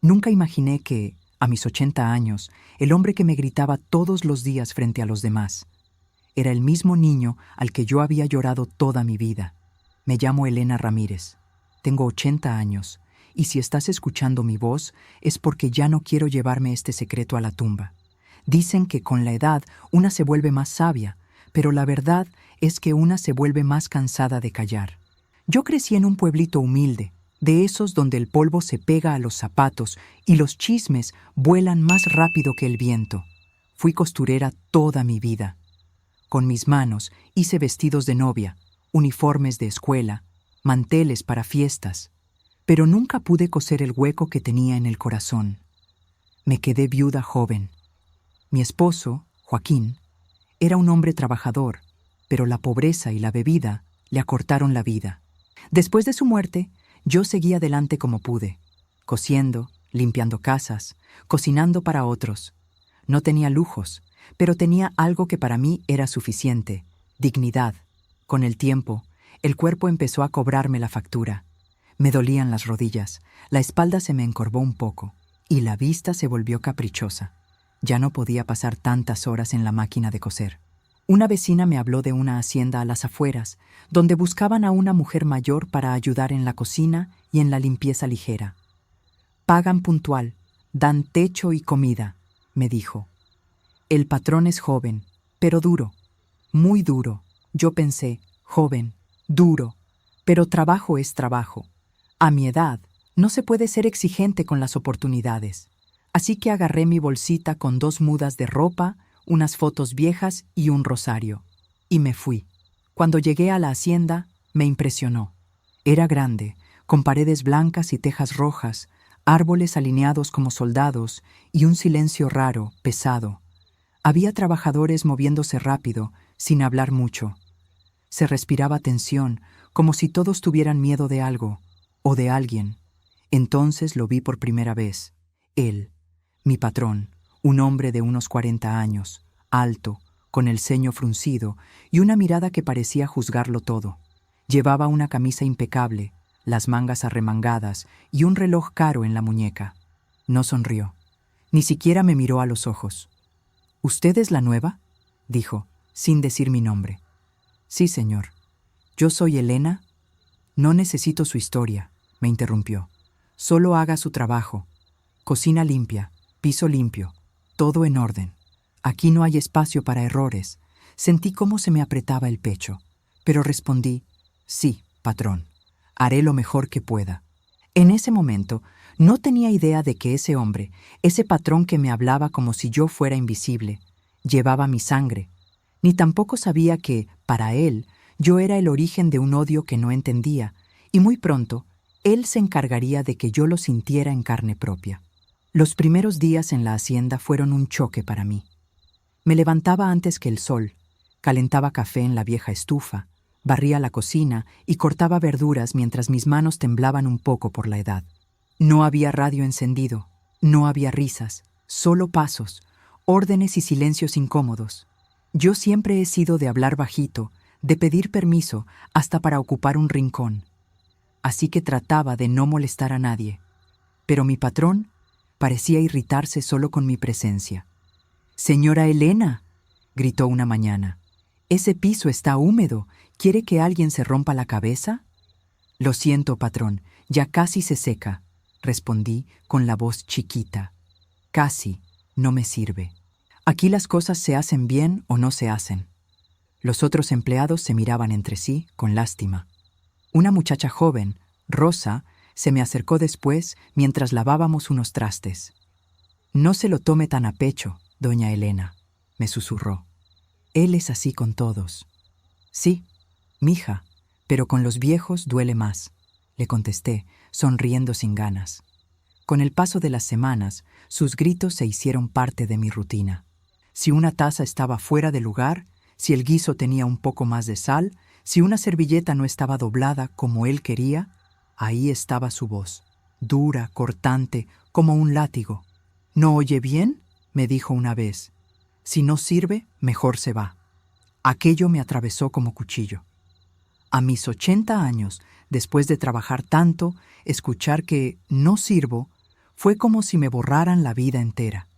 Nunca imaginé que, a mis 80 años, el hombre que me gritaba todos los días frente a los demás era el mismo niño al que yo había llorado toda mi vida. Me llamo Elena Ramírez. Tengo 80 años, y si estás escuchando mi voz es porque ya no quiero llevarme este secreto a la tumba. Dicen que con la edad una se vuelve más sabia, pero la verdad es que una se vuelve más cansada de callar. Yo crecí en un pueblito humilde, de esos donde el polvo se pega a los zapatos y los chismes vuelan más rápido que el viento. Fui costurera toda mi vida. Con mis manos hice vestidos de novia, uniformes de escuela, manteles para fiestas, pero nunca pude coser el hueco que tenía en el corazón. Me quedé viuda joven. Mi esposo, Joaquín, era un hombre trabajador, pero la pobreza y la bebida le acortaron la vida. Después de su muerte, yo seguí adelante como pude, cosiendo, limpiando casas, cocinando para otros. No tenía lujos, pero tenía algo que para mí era suficiente: dignidad. Con el tiempo, el cuerpo empezó a cobrarme la factura. Me dolían las rodillas, la espalda se me encorvó un poco, y la vista se volvió caprichosa. Ya no podía pasar tantas horas en la máquina de coser. Una vecina me habló de una hacienda a las afueras, donde buscaban a una mujer mayor para ayudar en la cocina y en la limpieza ligera. Pagan puntual, dan techo y comida, me dijo. El patrón es joven, pero duro, muy duro. Yo pensé, joven, duro, pero trabajo es trabajo. A mi edad, no se puede ser exigente con las oportunidades. Así que agarré mi bolsita con 2 mudas de ropa, unas fotos viejas y un rosario, y me fui. Cuando llegué a la hacienda, me impresionó. Era grande, con paredes blancas y tejas rojas, árboles alineados como soldados y un silencio raro, pesado. Había trabajadores moviéndose rápido, sin hablar mucho. Se respiraba tensión, como si todos tuvieran miedo de algo, o de alguien. Entonces lo vi por primera vez. Él, mi patrón, un hombre de unos 40 años, alto, con el ceño fruncido y una mirada que parecía juzgarlo todo. Llevaba una camisa impecable, las mangas arremangadas y un reloj caro en la muñeca. No sonrió. Ni siquiera me miró a los ojos. ¿Usted es la nueva?, dijo, sin decir mi nombre. Sí, señor. Yo soy Elena. No necesito su historia, me interrumpió. Solo haga su trabajo. Cocina limpia, piso limpio, todo en orden. Aquí no hay espacio para errores. Sentí cómo se me apretaba el pecho, pero respondí, sí, patrón, haré lo mejor que pueda. En ese momento, no tenía idea de que ese hombre, ese patrón que me hablaba como si yo fuera invisible, llevaba mi sangre, ni tampoco sabía que, para él, yo era el origen de un odio que no entendía, y muy pronto, él se encargaría de que yo lo sintiera en carne propia. Los primeros días en la hacienda fueron un choque para mí. Me levantaba antes que el sol, calentaba café en la vieja estufa, barría la cocina y cortaba verduras mientras mis manos temblaban un poco por la edad. No había radio encendido, no había risas, solo pasos, órdenes y silencios incómodos. Yo siempre he sido de hablar bajito, de pedir permiso hasta para ocupar un rincón. Así que trataba de no molestar a nadie. Pero mi patrón parecía irritarse solo con mi presencia. «Señora Elena», gritó una mañana, «ese piso está húmedo. ¿Quiere que alguien se rompa la cabeza?» «Lo siento, patrón, ya casi se seca», respondí con la voz chiquita. «Casi, no me sirve. Aquí las cosas se hacen bien o no se hacen». Los otros empleados se miraban entre sí con lástima. Una muchacha joven, Rosa, se me acercó después mientras lavábamos unos trastes. «No se lo tome tan a pecho, doña Elena», me susurró. «Él es así con todos». «Sí, mija, pero con los viejos duele más», le contesté, sonriendo sin ganas. Con el paso de las semanas, sus gritos se hicieron parte de mi rutina. Si una taza estaba fuera de lugar, si el guiso tenía un poco más de sal, si una servilleta no estaba doblada como él quería, ahí estaba su voz, dura, cortante, como un látigo. «¿No oye bien?», me dijo una vez. «Si no sirve, mejor se va». Aquello me atravesó como cuchillo. A mis 80 años, después de trabajar tanto, escuchar que no sirvo Fue como si me borraran la vida entera.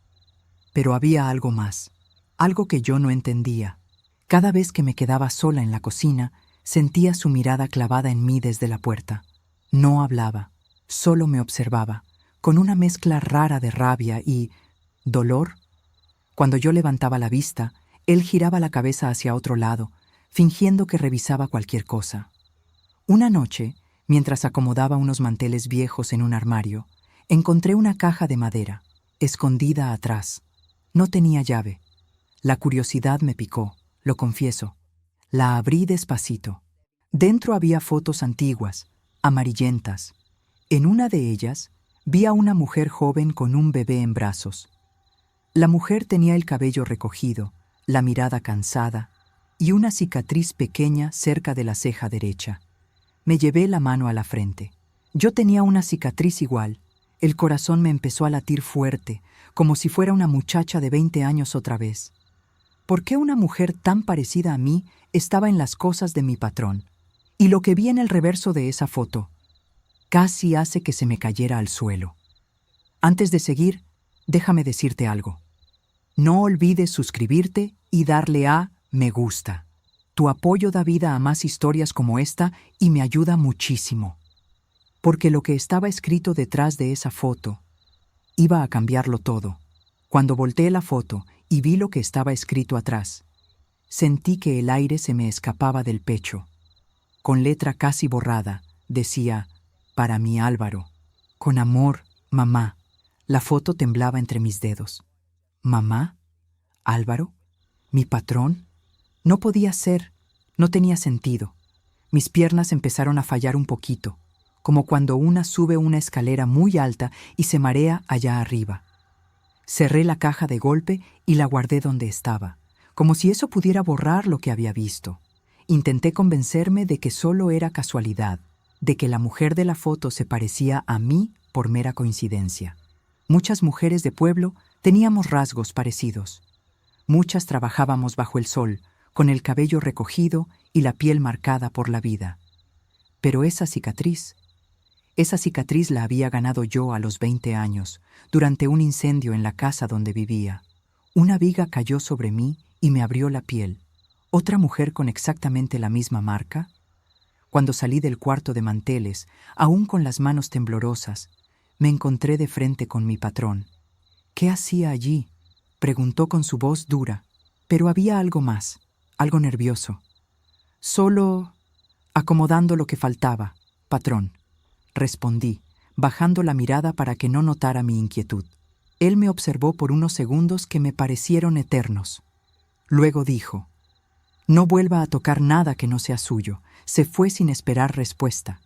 Pero había algo más, algo que yo no entendía. Cada vez que me quedaba sola en la cocina, sentía su mirada clavada en mí desde la puerta. No hablaba, solo me observaba, con una mezcla rara de rabia y dolor. Cuando yo levantaba la vista, él giraba la cabeza hacia otro lado, fingiendo que revisaba cualquier cosa. Una noche, mientras acomodaba unos manteles viejos en un armario, encontré una caja de madera, escondida atrás. No tenía llave. La curiosidad me picó, lo confieso. La abrí despacito. Dentro había fotos antiguas, amarillentas. En una de ellas, vi a una mujer joven con un bebé en brazos. La mujer tenía el cabello recogido, la mirada cansada y una cicatriz pequeña cerca de la ceja derecha. Me llevé la mano a la frente. Yo tenía una cicatriz igual. El corazón me empezó a latir fuerte, como si fuera una muchacha de 20 años otra vez. ¿Por qué una mujer tan parecida a mí estaba en las cosas de mi patrón? Y lo que vi en el reverso de esa foto casi hace que se me cayera al suelo. Antes de seguir, déjame decirte algo. No olvides suscribirte y darle a me gusta. Tu apoyo da vida a más historias como esta y me ayuda muchísimo. Porque lo que estaba escrito detrás de esa foto iba a cambiarlo todo. Cuando volteé la foto y vi lo que estaba escrito atrás, sentí que el aire se me escapaba del pecho. Con letra casi borrada, decía, para mi Álvaro. Con amor, mamá. La foto temblaba entre mis dedos. ¿Mamá? ¿Álvaro? ¿Mi patrón? No podía ser, no tenía sentido. Mis piernas empezaron a fallar un poquito, como cuando una sube una escalera muy alta y se marea allá arriba. Cerré la caja de golpe y la guardé donde estaba, como si eso pudiera borrar lo que había visto. Intenté convencerme de que solo era casualidad, de que la mujer de la foto se parecía a mí por mera coincidencia. Muchas mujeres de pueblo teníamos rasgos parecidos. Muchas trabajábamos bajo el sol, con el cabello recogido y la piel marcada por la vida. Pero esa cicatriz la había ganado yo a los 20 años, durante un incendio en la casa donde vivía. Una viga cayó sobre mí y me abrió la piel. ¿Otra mujer con exactamente la misma marca? Cuando salí del cuarto de manteles, aún con las manos temblorosas, me encontré de frente con mi patrón. ¿Qué hacía allí?, preguntó con su voz dura, pero había algo más, algo nervioso. Solo acomodando lo que faltaba, patrón, respondí, bajando la mirada para que no notara mi inquietud. Él me observó por unos segundos que me parecieron eternos. Luego dijo, no vuelva a tocar nada que no sea suyo. Se fue sin esperar respuesta,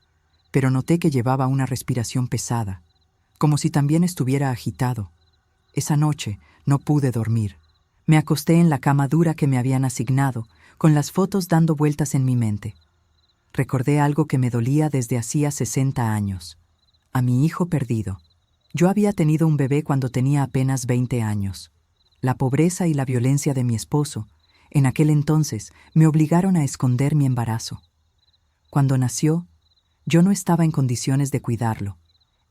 pero noté que llevaba una respiración pesada, como si también estuviera agitado. Esa noche no pude dormir. Me acosté en la cama dura que me habían asignado, con las fotos dando vueltas en mi mente. Recordé algo que me dolía desde hacía 60 años. A mi hijo perdido. Yo había tenido un bebé cuando tenía apenas 20 años. La pobreza y la violencia de mi esposo, en aquel entonces, me obligaron a esconder mi embarazo. Cuando nació, yo no estaba en condiciones de cuidarlo.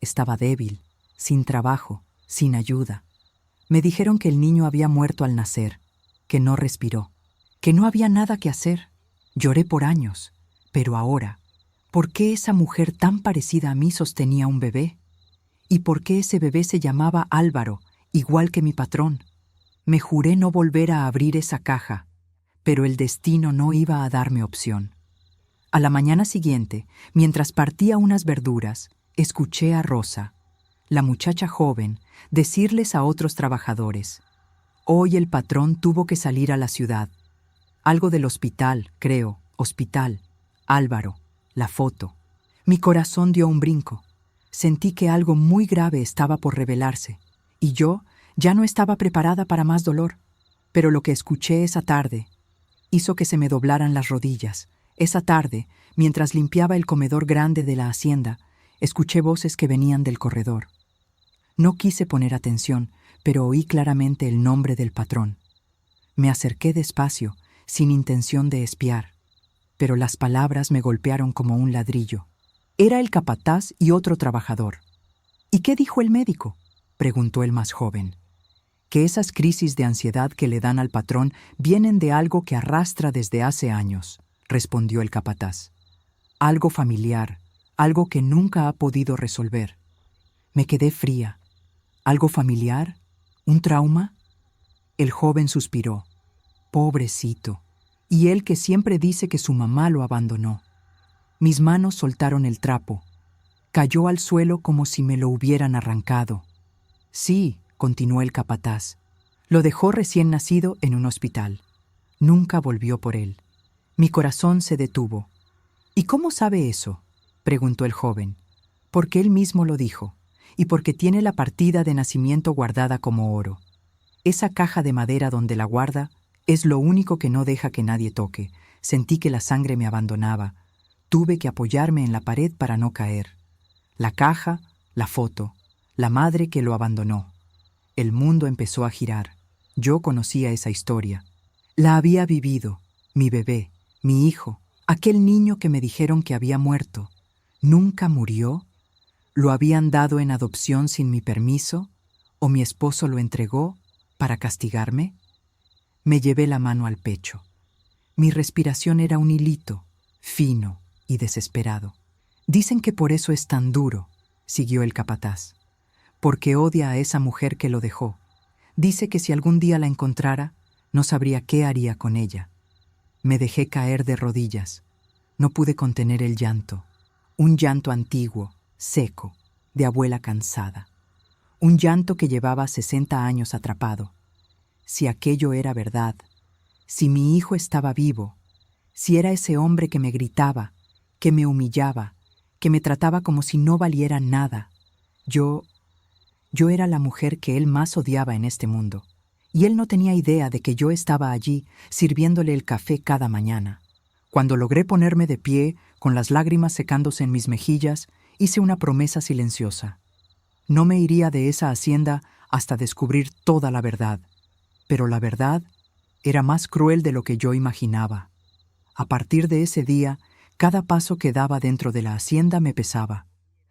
Estaba débil, sin trabajo, sin ayuda. Me dijeron que el niño había muerto al nacer, que no respiró, que no había nada que hacer. Lloré por años, pero ahora, ¿por qué esa mujer tan parecida a mí sostenía un bebé? ¿Y por qué ese bebé se llamaba Álvaro, igual que mi patrón? Me juré no volver a abrir esa caja, pero el destino no iba a darme opción. A la mañana siguiente, mientras partía unas verduras, escuché a Rosa, la muchacha joven, decirles a otros trabajadores, hoy el patrón tuvo que salir a la ciudad. Algo del hospital, creo, hospital. Álvaro, la foto. Mi corazón dio un brinco. Sentí que algo muy grave estaba por revelarse, y yo ya no estaba preparada para más dolor. Pero lo que escuché esa tarde hizo que se me doblaran las rodillas. Esa tarde, mientras limpiaba el comedor grande de la hacienda, escuché voces que venían del corredor. No quise poner atención, pero oí claramente el nombre del patrón. Me acerqué despacio, sin intención de espiar, pero las palabras me golpearon como un ladrillo. Era el capataz y otro trabajador. ¿Y qué dijo el médico?, preguntó el más joven. Que esas crisis de ansiedad que le dan al patrón vienen de algo que arrastra desde hace años, respondió el capataz. Algo familiar, algo que nunca ha podido resolver. Me quedé fría. ¿Algo familiar? ¿Un trauma? El joven suspiró. Pobrecito. Y él que siempre dice que su mamá lo abandonó. Mis manos soltaron el trapo. Cayó al suelo como si me lo hubieran arrancado. Sí, continuó el capataz. Lo dejó recién nacido en un hospital. Nunca volvió por él. Mi corazón se detuvo. ¿Y cómo sabe eso?, preguntó el joven. Porque él mismo lo dijo, y porque tiene la partida de nacimiento guardada como oro. Esa caja de madera donde la guarda es lo único que no deja que nadie toque. Sentí que la sangre me abandonaba. Tuve que apoyarme en la pared para no caer. La caja, la foto, la madre que lo abandonó. El mundo empezó a girar. Yo conocía esa historia. La había vivido. Mi bebé, mi hijo, aquel niño que me dijeron que había muerto. ¿Nunca murió? ¿Lo habían dado en adopción sin mi permiso? ¿O mi esposo lo entregó para castigarme? Me llevé la mano al pecho. Mi respiración era un hilito, fino y desesperado. Dicen que por eso es tan duro, siguió el capataz. Porque odia a esa mujer que lo dejó. Dice que si algún día la encontrara, no sabría qué haría con ella. Me dejé caer de rodillas. No pude contener el llanto. Un llanto antiguo, seco, de abuela cansada. Un llanto que llevaba 60 años atrapado. Si aquello era verdad, si mi hijo estaba vivo, si era ese hombre que me gritaba, que me humillaba, que me trataba como si no valiera nada, yo era la mujer que él más odiaba en este mundo, y él no tenía idea de que yo estaba allí sirviéndole el café cada mañana. Cuando logré ponerme de pie, con las lágrimas secándose en mis mejillas, hice una promesa silenciosa. No me iría de esa hacienda hasta descubrir toda la verdad. Pero la verdad era más cruel de lo que yo imaginaba. A partir de ese día, cada paso que daba dentro de la hacienda me pesaba.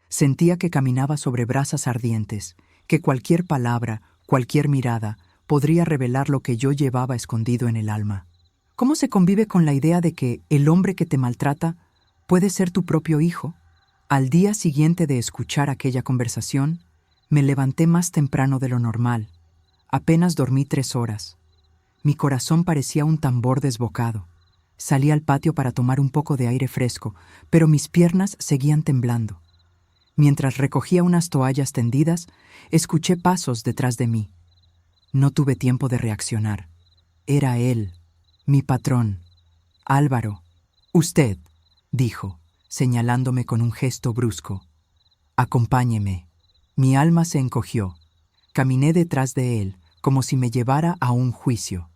Sentía que caminaba sobre brasas ardientes, que cualquier palabra, cualquier mirada, podría revelar lo que yo llevaba escondido en el alma. ¿Cómo se convive con la idea de que el hombre que te maltrata puede ser tu propio hijo? Al día siguiente de escuchar aquella conversación, me levanté más temprano de lo normal. Apenas dormí 3 horas. Mi corazón parecía un tambor desbocado. Salí al patio para tomar un poco de aire fresco, pero mis piernas seguían temblando. Mientras recogía unas toallas tendidas, escuché pasos detrás de mí. No tuve tiempo de reaccionar. Era él, mi patrón, Álvaro. Usted, dijo, señalándome con un gesto brusco. Acompáñeme. Mi alma se encogió. Caminé detrás de él, como si me llevara a un juicio.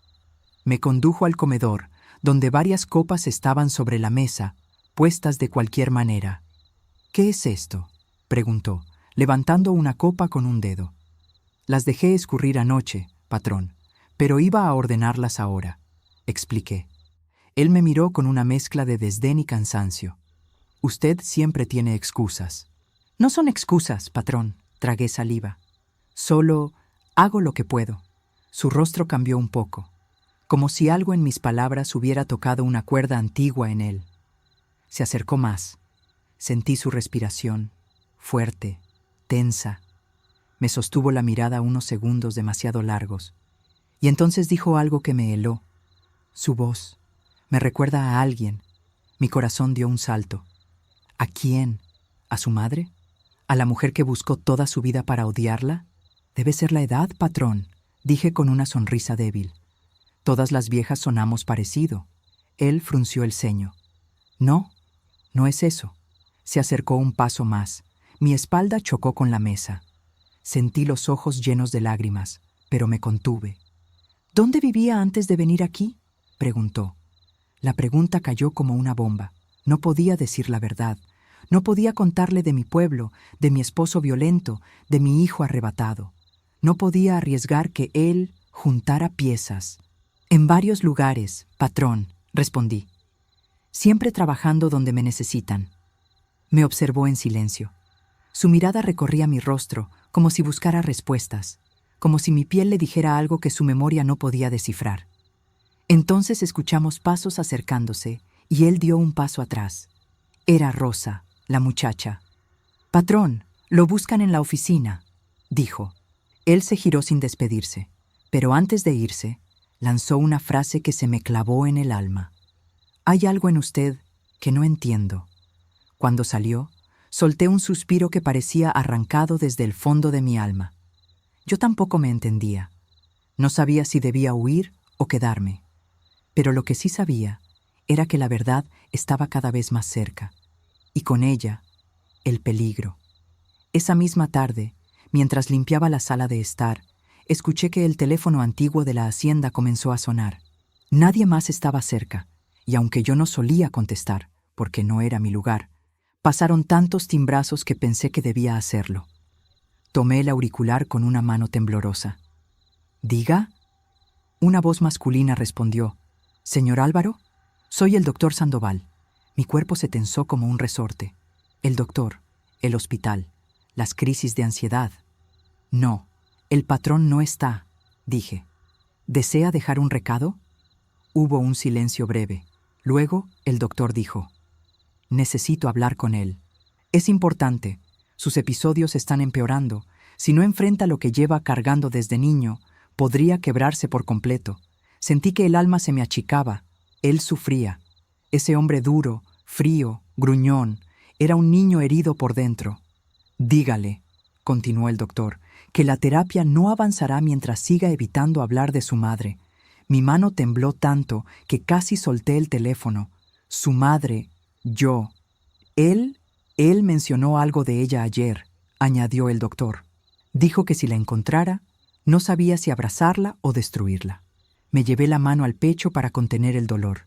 Me condujo al comedor, donde varias copas estaban sobre la mesa, puestas de cualquier manera. ¿Qué es esto?, preguntó, levantando una copa con un dedo. Las dejé escurrir anoche, patrón, pero iba a ordenarlas ahora, expliqué. Él me miró con una mezcla de desdén y cansancio. Usted siempre tiene excusas. No son excusas, patrón, tragué saliva. Solo hago lo que puedo. Su rostro cambió un poco, como si algo en mis palabras hubiera tocado una cuerda antigua en él. Se acercó más. Sentí su respiración, fuerte, tensa. Me sostuvo la mirada unos segundos demasiado largos. Y entonces dijo algo que me heló. Su voz me recuerda a alguien. Mi corazón dio un salto. ¿A quién? ¿A su madre? ¿A la mujer que buscó toda su vida para odiarla? Debe ser la edad, patrón, dije con una sonrisa débil. Todas las viejas sonamos parecido. Él frunció el ceño. No, no es eso. Se acercó un paso más. Mi espalda chocó con la mesa. Sentí los ojos llenos de lágrimas, pero me contuve. ¿Dónde vivía antes de venir aquí?, preguntó. La pregunta cayó como una bomba. No podía decir la verdad. No podía contarle de mi pueblo, de mi esposo violento, de mi hijo arrebatado. No podía arriesgar que él juntara piezas. En varios lugares, patrón, respondí. Siempre trabajando donde me necesitan. Me observó en silencio. Su mirada recorría mi rostro, como si buscara respuestas, como si mi piel le dijera algo que su memoria no podía descifrar. Entonces escuchamos pasos acercándose, y él dio un paso atrás. Era Rosa, la muchacha. «Patrón, lo buscan en la oficina», dijo. Él se giró sin despedirse, pero antes de irse, lanzó una frase que se me clavó en el alma. «Hay algo en usted que no entiendo». Cuando salió, solté un suspiro que parecía arrancado desde el fondo de mi alma. Yo tampoco me entendía. No sabía si debía huir o quedarme. Pero lo que sí sabía era que la verdad estaba cada vez más cerca, y con ella, el peligro. Esa misma tarde, mientras limpiaba la sala de estar, escuché que el teléfono antiguo de la hacienda comenzó a sonar. Nadie más estaba cerca, y aunque yo no solía contestar, porque no era mi lugar, pasaron tantos timbrazos que pensé que debía hacerlo. Tomé el auricular con una mano temblorosa. «¿Diga?» Una voz masculina respondió. «¿Señor Álvaro? Soy el doctor Sandoval». Mi cuerpo se tensó como un resorte. El doctor, el hospital, las crisis de ansiedad. «No, el patrón no está», dije. «¿Desea dejar un recado?» Hubo un silencio breve. Luego, el doctor dijo: «Necesito hablar con él. Es importante. Sus episodios están empeorando. Si no enfrenta lo que lleva cargando desde niño, podría quebrarse por completo». Sentí que el alma se me achicaba. Él sufría. Ese hombre duro, frío, gruñón, era un niño herido por dentro. «Dígale», continuó el doctor, «que la terapia no avanzará mientras siga evitando hablar de su madre». Mi mano tembló tanto que casi solté el teléfono. Su madre, yo. Él mencionó algo de ella ayer, añadió el doctor. Dijo que si la encontrara, no sabía si abrazarla o destruirla. Me llevé la mano al pecho para contener el dolor.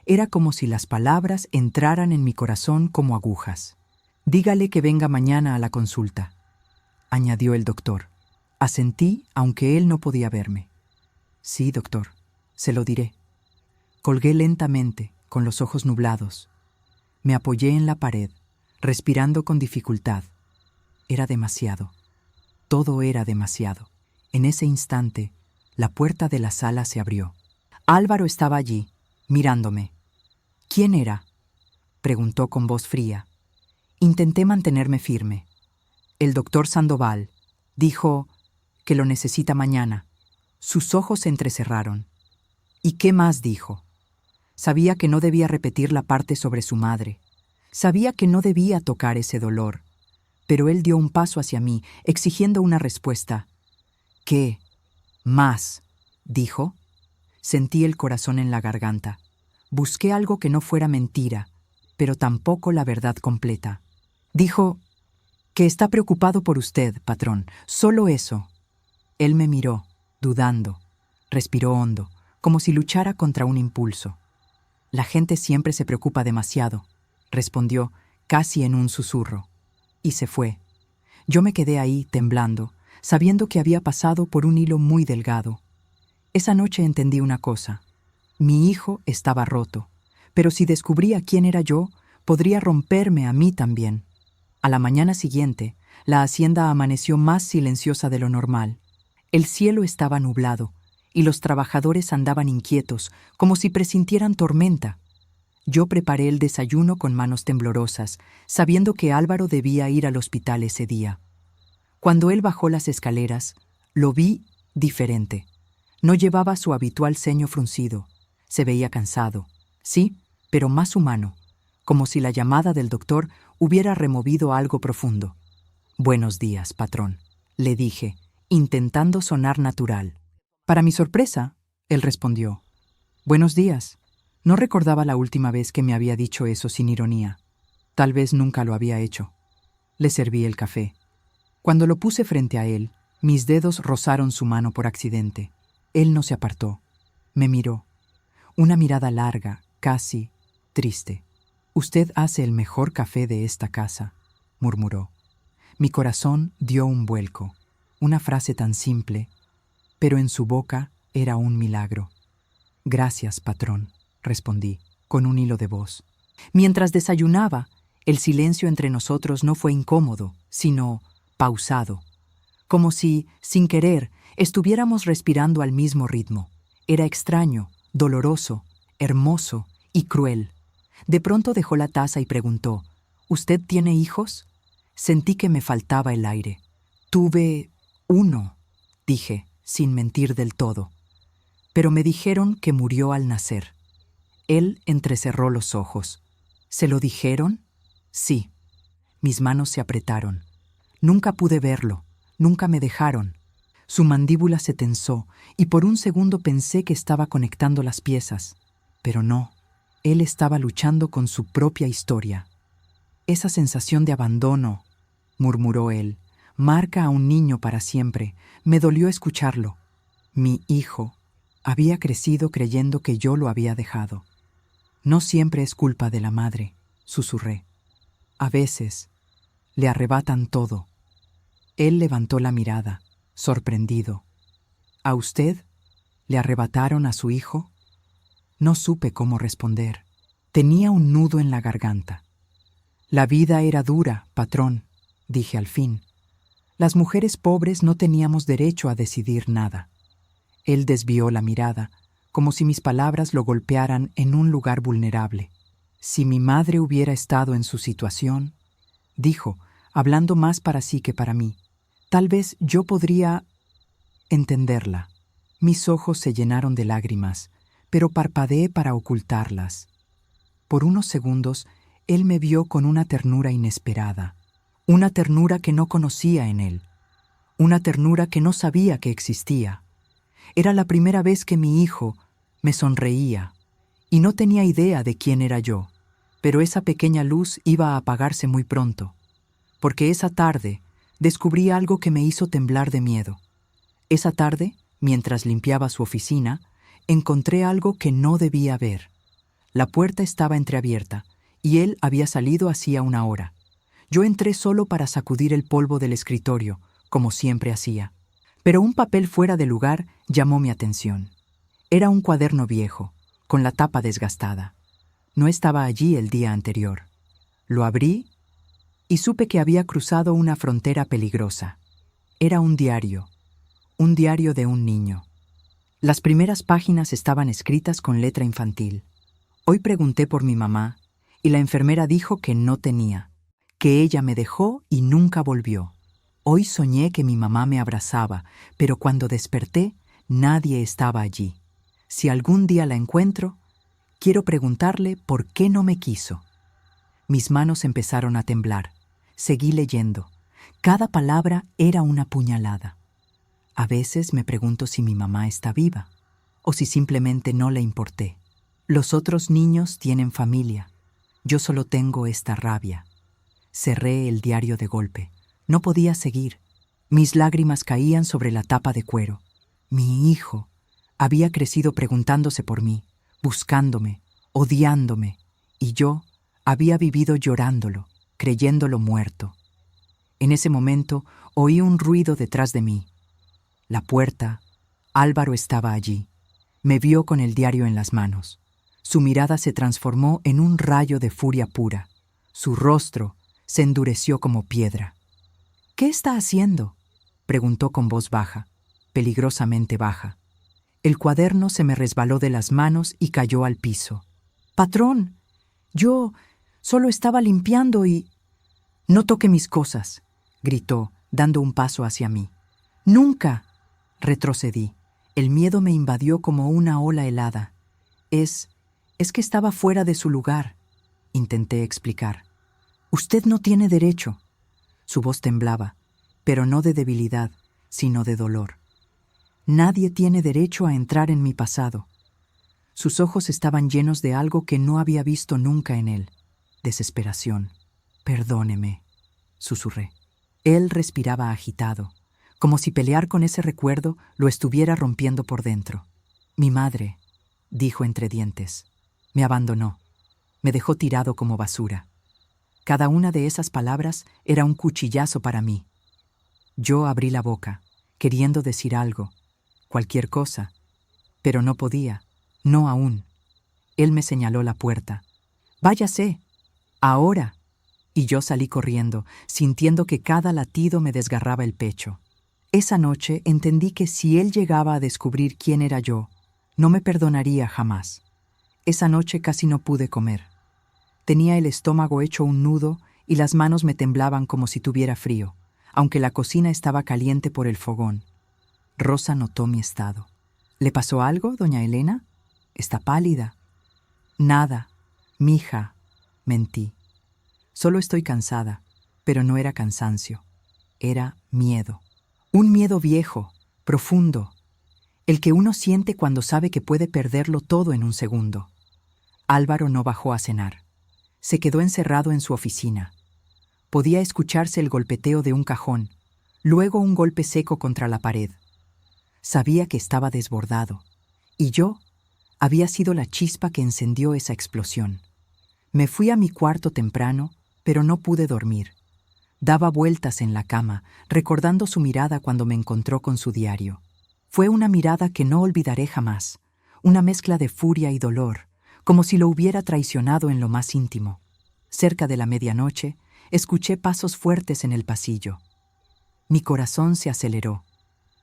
Era como si las palabras entraran en mi corazón como agujas. «Dígale que venga mañana a la consulta», añadió el doctor. Asentí, aunque él no podía verme. «Sí, doctor, se lo diré». Colgué lentamente, con los ojos nublados. Me apoyé en la pared, respirando con dificultad. Era demasiado. Todo era demasiado. En ese instante, la puerta de la sala se abrió. Álvaro estaba allí, mirándome. «¿Quién era?», preguntó con voz fría. Intenté mantenerme firme. «El doctor Sandoval. Dijo que lo necesita mañana». Sus ojos se entrecerraron. «¿Y qué más dijo?». Sabía que no debía repetir la parte sobre su madre. Sabía que no debía tocar ese dolor. Pero él dio un paso hacia mí, exigiendo una respuesta. «¿Qué más?», dijo. Sentí el corazón en la garganta. Busqué algo que no fuera mentira, pero tampoco la verdad completa. Dijo que está preocupado por usted, patrón. Solo eso. Él me miró, dudando. Respiró hondo, como si luchara contra un impulso. «La gente siempre se preocupa demasiado», respondió, casi en un susurro. Y se fue. Yo me quedé ahí, temblando, sabiendo que había pasado por un hilo muy delgado. Esa noche entendí una cosa. Mi hijo estaba roto, pero si descubría quién era yo, podría romperme a mí también. A la mañana siguiente, la hacienda amaneció más silenciosa de lo normal. El cielo estaba nublado, y los trabajadores andaban inquietos, como si presintieran tormenta. Yo preparé el desayuno con manos temblorosas, sabiendo que Álvaro debía ir al hospital ese día. Cuando él bajó las escaleras, lo vi diferente. No llevaba su habitual ceño fruncido. Se veía cansado, sí, pero más humano, como si la llamada del doctor hubiera removido algo profundo. «Buenos días, patrón», le dije, intentando sonar natural. Para mi sorpresa, él respondió: «Buenos días». No recordaba la última vez que me había dicho eso sin ironía. Tal vez nunca lo había hecho. Le serví el café. Cuando lo puse frente a él, mis dedos rozaron su mano por accidente. Él no se apartó. Me miró. Una mirada larga, casi triste. «Usted hace el mejor café de esta casa», murmuró. Mi corazón dio un vuelco. Una frase tan simple, pero en su boca era un milagro. «Gracias, patrón», respondí, con un hilo de voz. Mientras desayunaba, El silencio entre nosotros no fue incómodo, sino pausado, como si, sin querer, estuviéramos respirando al mismo ritmo. Era extraño, doloroso, hermoso y cruel. De pronto dejó la taza y preguntó, ¿Usted tiene hijos? Sentí que me faltaba el aire. Tuve uno, dije, sin mentir del todo. Pero me dijeron que murió al nacer. Él entrecerró los ojos. ¿Se lo dijeron? Sí. Mis manos se apretaron. Nunca pude verlo, nunca me dejaron. Su mandíbula se tensó y por un segundo pensé que estaba conectando las piezas. Pero no, él estaba luchando con su propia historia. Esa sensación de abandono, murmuró él, marca a un niño para siempre. Me dolió escucharlo. Mi hijo había crecido creyendo que yo lo había dejado. No siempre es culpa de la madre, susurré. A veces le arrebatan todo. Él levantó la mirada, sorprendido. ¿A usted le arrebataron a su hijo? No supe cómo responder. Tenía un nudo en la garganta. La vida era dura, patrón, dije al fin. Las mujeres pobres no teníamos derecho a decidir nada. Él desvió la mirada, como si mis palabras lo golpearan en un lugar vulnerable. Si mi madre hubiera estado en su situación, dijo, hablando más para sí que para mí, tal vez yo podría entenderla. Mis ojos se llenaron de lágrimas, pero parpadeé para ocultarlas. Por unos segundos, él me vio con una ternura inesperada, una ternura que no conocía en él, una ternura que no sabía que existía. Era la primera vez que mi hijo me sonreía, y no tenía idea de quién era yo, pero esa pequeña luz iba a apagarse muy pronto, porque esa tarde descubrí algo que me hizo temblar de miedo. Esa tarde, mientras limpiaba su oficina, encontré algo que no debía ver. La puerta estaba entreabierta, y él había salido hacía una hora. Yo entré solo para sacudir el polvo del escritorio, como siempre hacía. Pero un papel fuera de lugar llamó mi atención. Era un cuaderno viejo, con la tapa desgastada. No estaba allí el día anterior. Lo abrí y supe que había cruzado una frontera peligrosa. Era un diario de un niño. Las primeras páginas estaban escritas con letra infantil. Hoy pregunté por mi mamá y la enfermera dijo que no tenía, que ella me dejó y nunca volvió. Hoy soñé que mi mamá me abrazaba, pero cuando desperté, nadie estaba allí. Si algún día la encuentro, quiero preguntarle por qué no me quiso. Mis manos empezaron a temblar. Seguí leyendo. Cada palabra era una puñalada. A veces me pregunto si mi mamá está viva, o si simplemente no le importé. Los otros niños tienen familia. Yo solo tengo esta rabia. Cerré el diario de golpe. No podía seguir. Mis lágrimas caían sobre la tapa de cuero. Mi hijo había crecido preguntándose por mí, buscándome, odiándome, y yo había vivido llorándolo, creyéndolo muerto. En ese momento oí un ruido detrás de mí. La puerta. Álvaro estaba allí. Me vio con el diario en las manos. Su mirada se transformó en un rayo de furia pura. Su rostro se endureció como piedra. «¿Qué está haciendo?», preguntó con voz baja, peligrosamente baja. El cuaderno se me resbaló de las manos y cayó al piso. «Patrón, yo solo estaba limpiando y...» «No toque mis cosas», gritó, dando un paso hacia mí. «Nunca», retrocedí. El miedo me invadió como una ola helada. Es que estaba fuera de su lugar», intenté explicar. «Usted no tiene derecho». Su voz temblaba, pero no de debilidad, sino de dolor. «Nadie tiene derecho a entrar en mi pasado». Sus ojos estaban llenos de algo que no había visto nunca en él. Desesperación. «Perdóneme», susurré. Él respiraba agitado, como si pelear con ese recuerdo lo estuviera rompiendo por dentro. «Mi madre», dijo entre dientes, «me abandonó. Me dejó tirado como basura». Cada una de esas palabras era un cuchillazo para mí. Yo abrí la boca, queriendo decir algo, cualquier cosa, pero no podía, no aún. Él me señaló la puerta. «Váyase, ahora». Y yo salí corriendo, sintiendo que cada latido me desgarraba el pecho. Esa noche entendí que si él llegaba a descubrir quién era yo, no me perdonaría jamás. Esa noche casi no pude comer. Tenía el estómago hecho un nudo y las manos me temblaban como si tuviera frío, aunque la cocina estaba caliente por el fogón. Rosa notó mi estado. ¿Le pasó algo, doña Elena? Está pálida. Nada, mija, mentí. Solo estoy cansada, pero no era cansancio. Era miedo. Un miedo viejo, profundo, el que uno siente cuando sabe que puede perderlo todo en un segundo. Álvaro no bajó a cenar. Se quedó encerrado en su oficina. Podía escucharse el golpeteo de un cajón, luego un golpe seco contra la pared. Sabía que estaba desbordado, y yo había sido la chispa que encendió esa explosión. Me fui a mi cuarto temprano, pero no pude dormir. Daba vueltas en la cama, recordando su mirada cuando me encontró con su diario. Fue una mirada que no olvidaré jamás, una mezcla de furia y dolor, como si lo hubiera traicionado en lo más íntimo. Cerca de la medianoche, escuché pasos fuertes en el pasillo. Mi corazón se aceleró.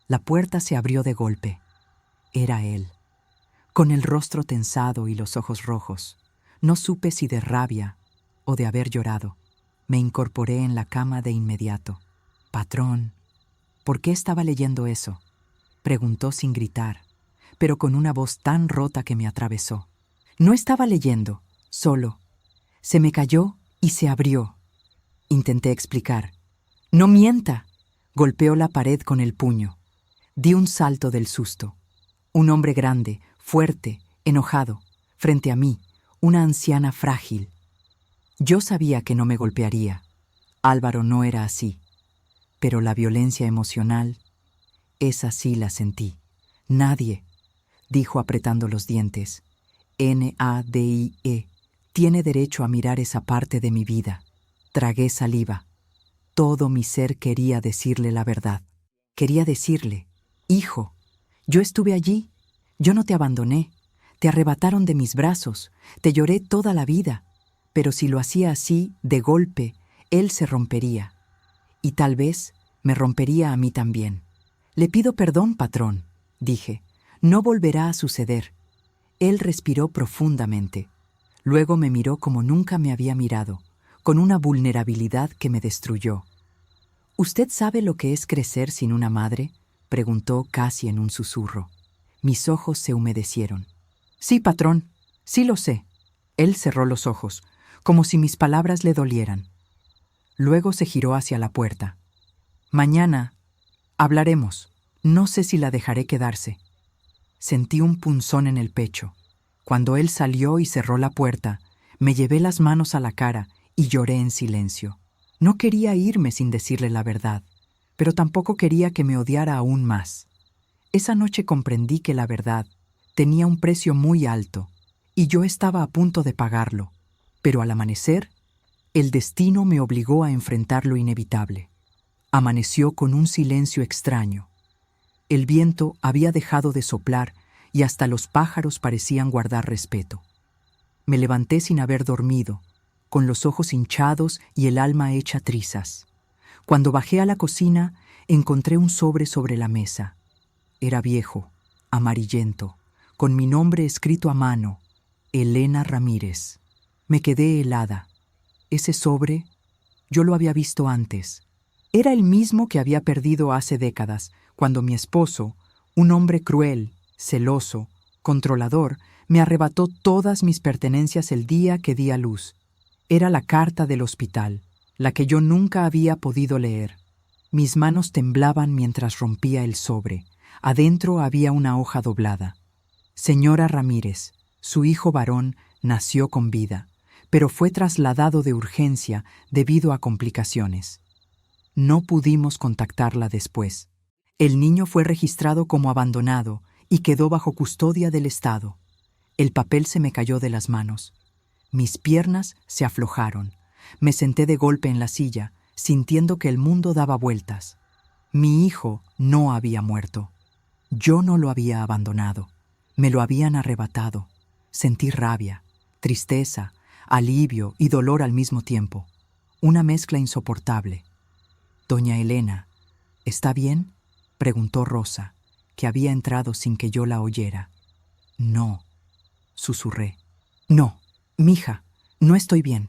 La puerta se abrió de golpe. Era él, con el rostro tensado y los ojos rojos. No supe si de rabia o de haber llorado. Me incorporé en la cama de inmediato. «Patrón, ¿por qué estaba leyendo eso?», preguntó sin gritar, pero con una voz tan rota que me atravesó. No estaba leyendo, solo. Se me cayó y se abrió. Intenté explicar. «No mienta», golpeó la pared con el puño. Di un salto del susto. Un hombre grande, fuerte, enojado, frente a mí, una anciana frágil. Yo sabía que no me golpearía. Álvaro no era así. Pero la violencia emocional, esa sí la sentí. «Nadie», dijo apretando los dientes. «Nadie tiene derecho a mirar esa parte de mi vida». Tragué saliva. Todo mi ser quería decirle la verdad. Quería decirle: «Hijo, yo estuve allí. Yo no te abandoné. Te arrebataron de mis brazos. Te lloré toda la vida. Pero si lo hacía así, de golpe, él se rompería. Y tal vez me rompería a mí también. Le pido perdón, patrón», dije. «No volverá a suceder». Él respiró profundamente. Luego me miró como nunca me había mirado, con una vulnerabilidad que me destruyó. «¿Usted sabe lo que es crecer sin una madre?», preguntó casi en un susurro. Mis ojos se humedecieron. «Sí, patrón, sí lo sé». Él cerró los ojos, como si mis palabras le dolieran. Luego se giró hacia la puerta. «Mañana hablaremos. No sé si la dejaré quedarse». Sentí un punzón en el pecho. Cuando él salió y cerró la puerta, me llevé las manos a la cara y lloré en silencio. No quería irme sin decirle la verdad, pero tampoco quería que me odiara aún más. Esa noche comprendí que la verdad tenía un precio muy alto y yo estaba a punto de pagarlo. Pero al amanecer, el destino me obligó a enfrentar lo inevitable. Amaneció con un silencio extraño. El viento había dejado de soplar y hasta los pájaros parecían guardar respeto. Me levanté sin haber dormido, con los ojos hinchados y el alma hecha trizas. Cuando bajé a la cocina, encontré un sobre la mesa. Era viejo, amarillento, con mi nombre escrito a mano: Elena Ramírez. Me quedé helada. Ese sobre, yo lo había visto antes. Era el mismo que había perdido hace décadas, cuando mi esposo, un hombre cruel, celoso, controlador, me arrebató todas mis pertenencias el día que di a luz. Era la carta del hospital, la que yo nunca había podido leer. Mis manos temblaban mientras rompía el sobre. Adentro había una hoja doblada. «Señora Ramírez, su hijo varón nació con vida, pero fue trasladado de urgencia debido a complicaciones. No pudimos contactarla después. El niño fue registrado como abandonado y quedó bajo custodia del Estado». El papel se me cayó de las manos. Mis piernas se aflojaron. Me senté de golpe en la silla, sintiendo que el mundo daba vueltas. Mi hijo no había muerto. Yo no lo había abandonado. Me lo habían arrebatado. Sentí rabia, tristeza, alivio y dolor al mismo tiempo. una mezcla insoportable. «Doña Elena, ¿está bien?», preguntó Rosa, que había entrado sin que yo la oyera. «No», susurré. «No, mija, no estoy bien».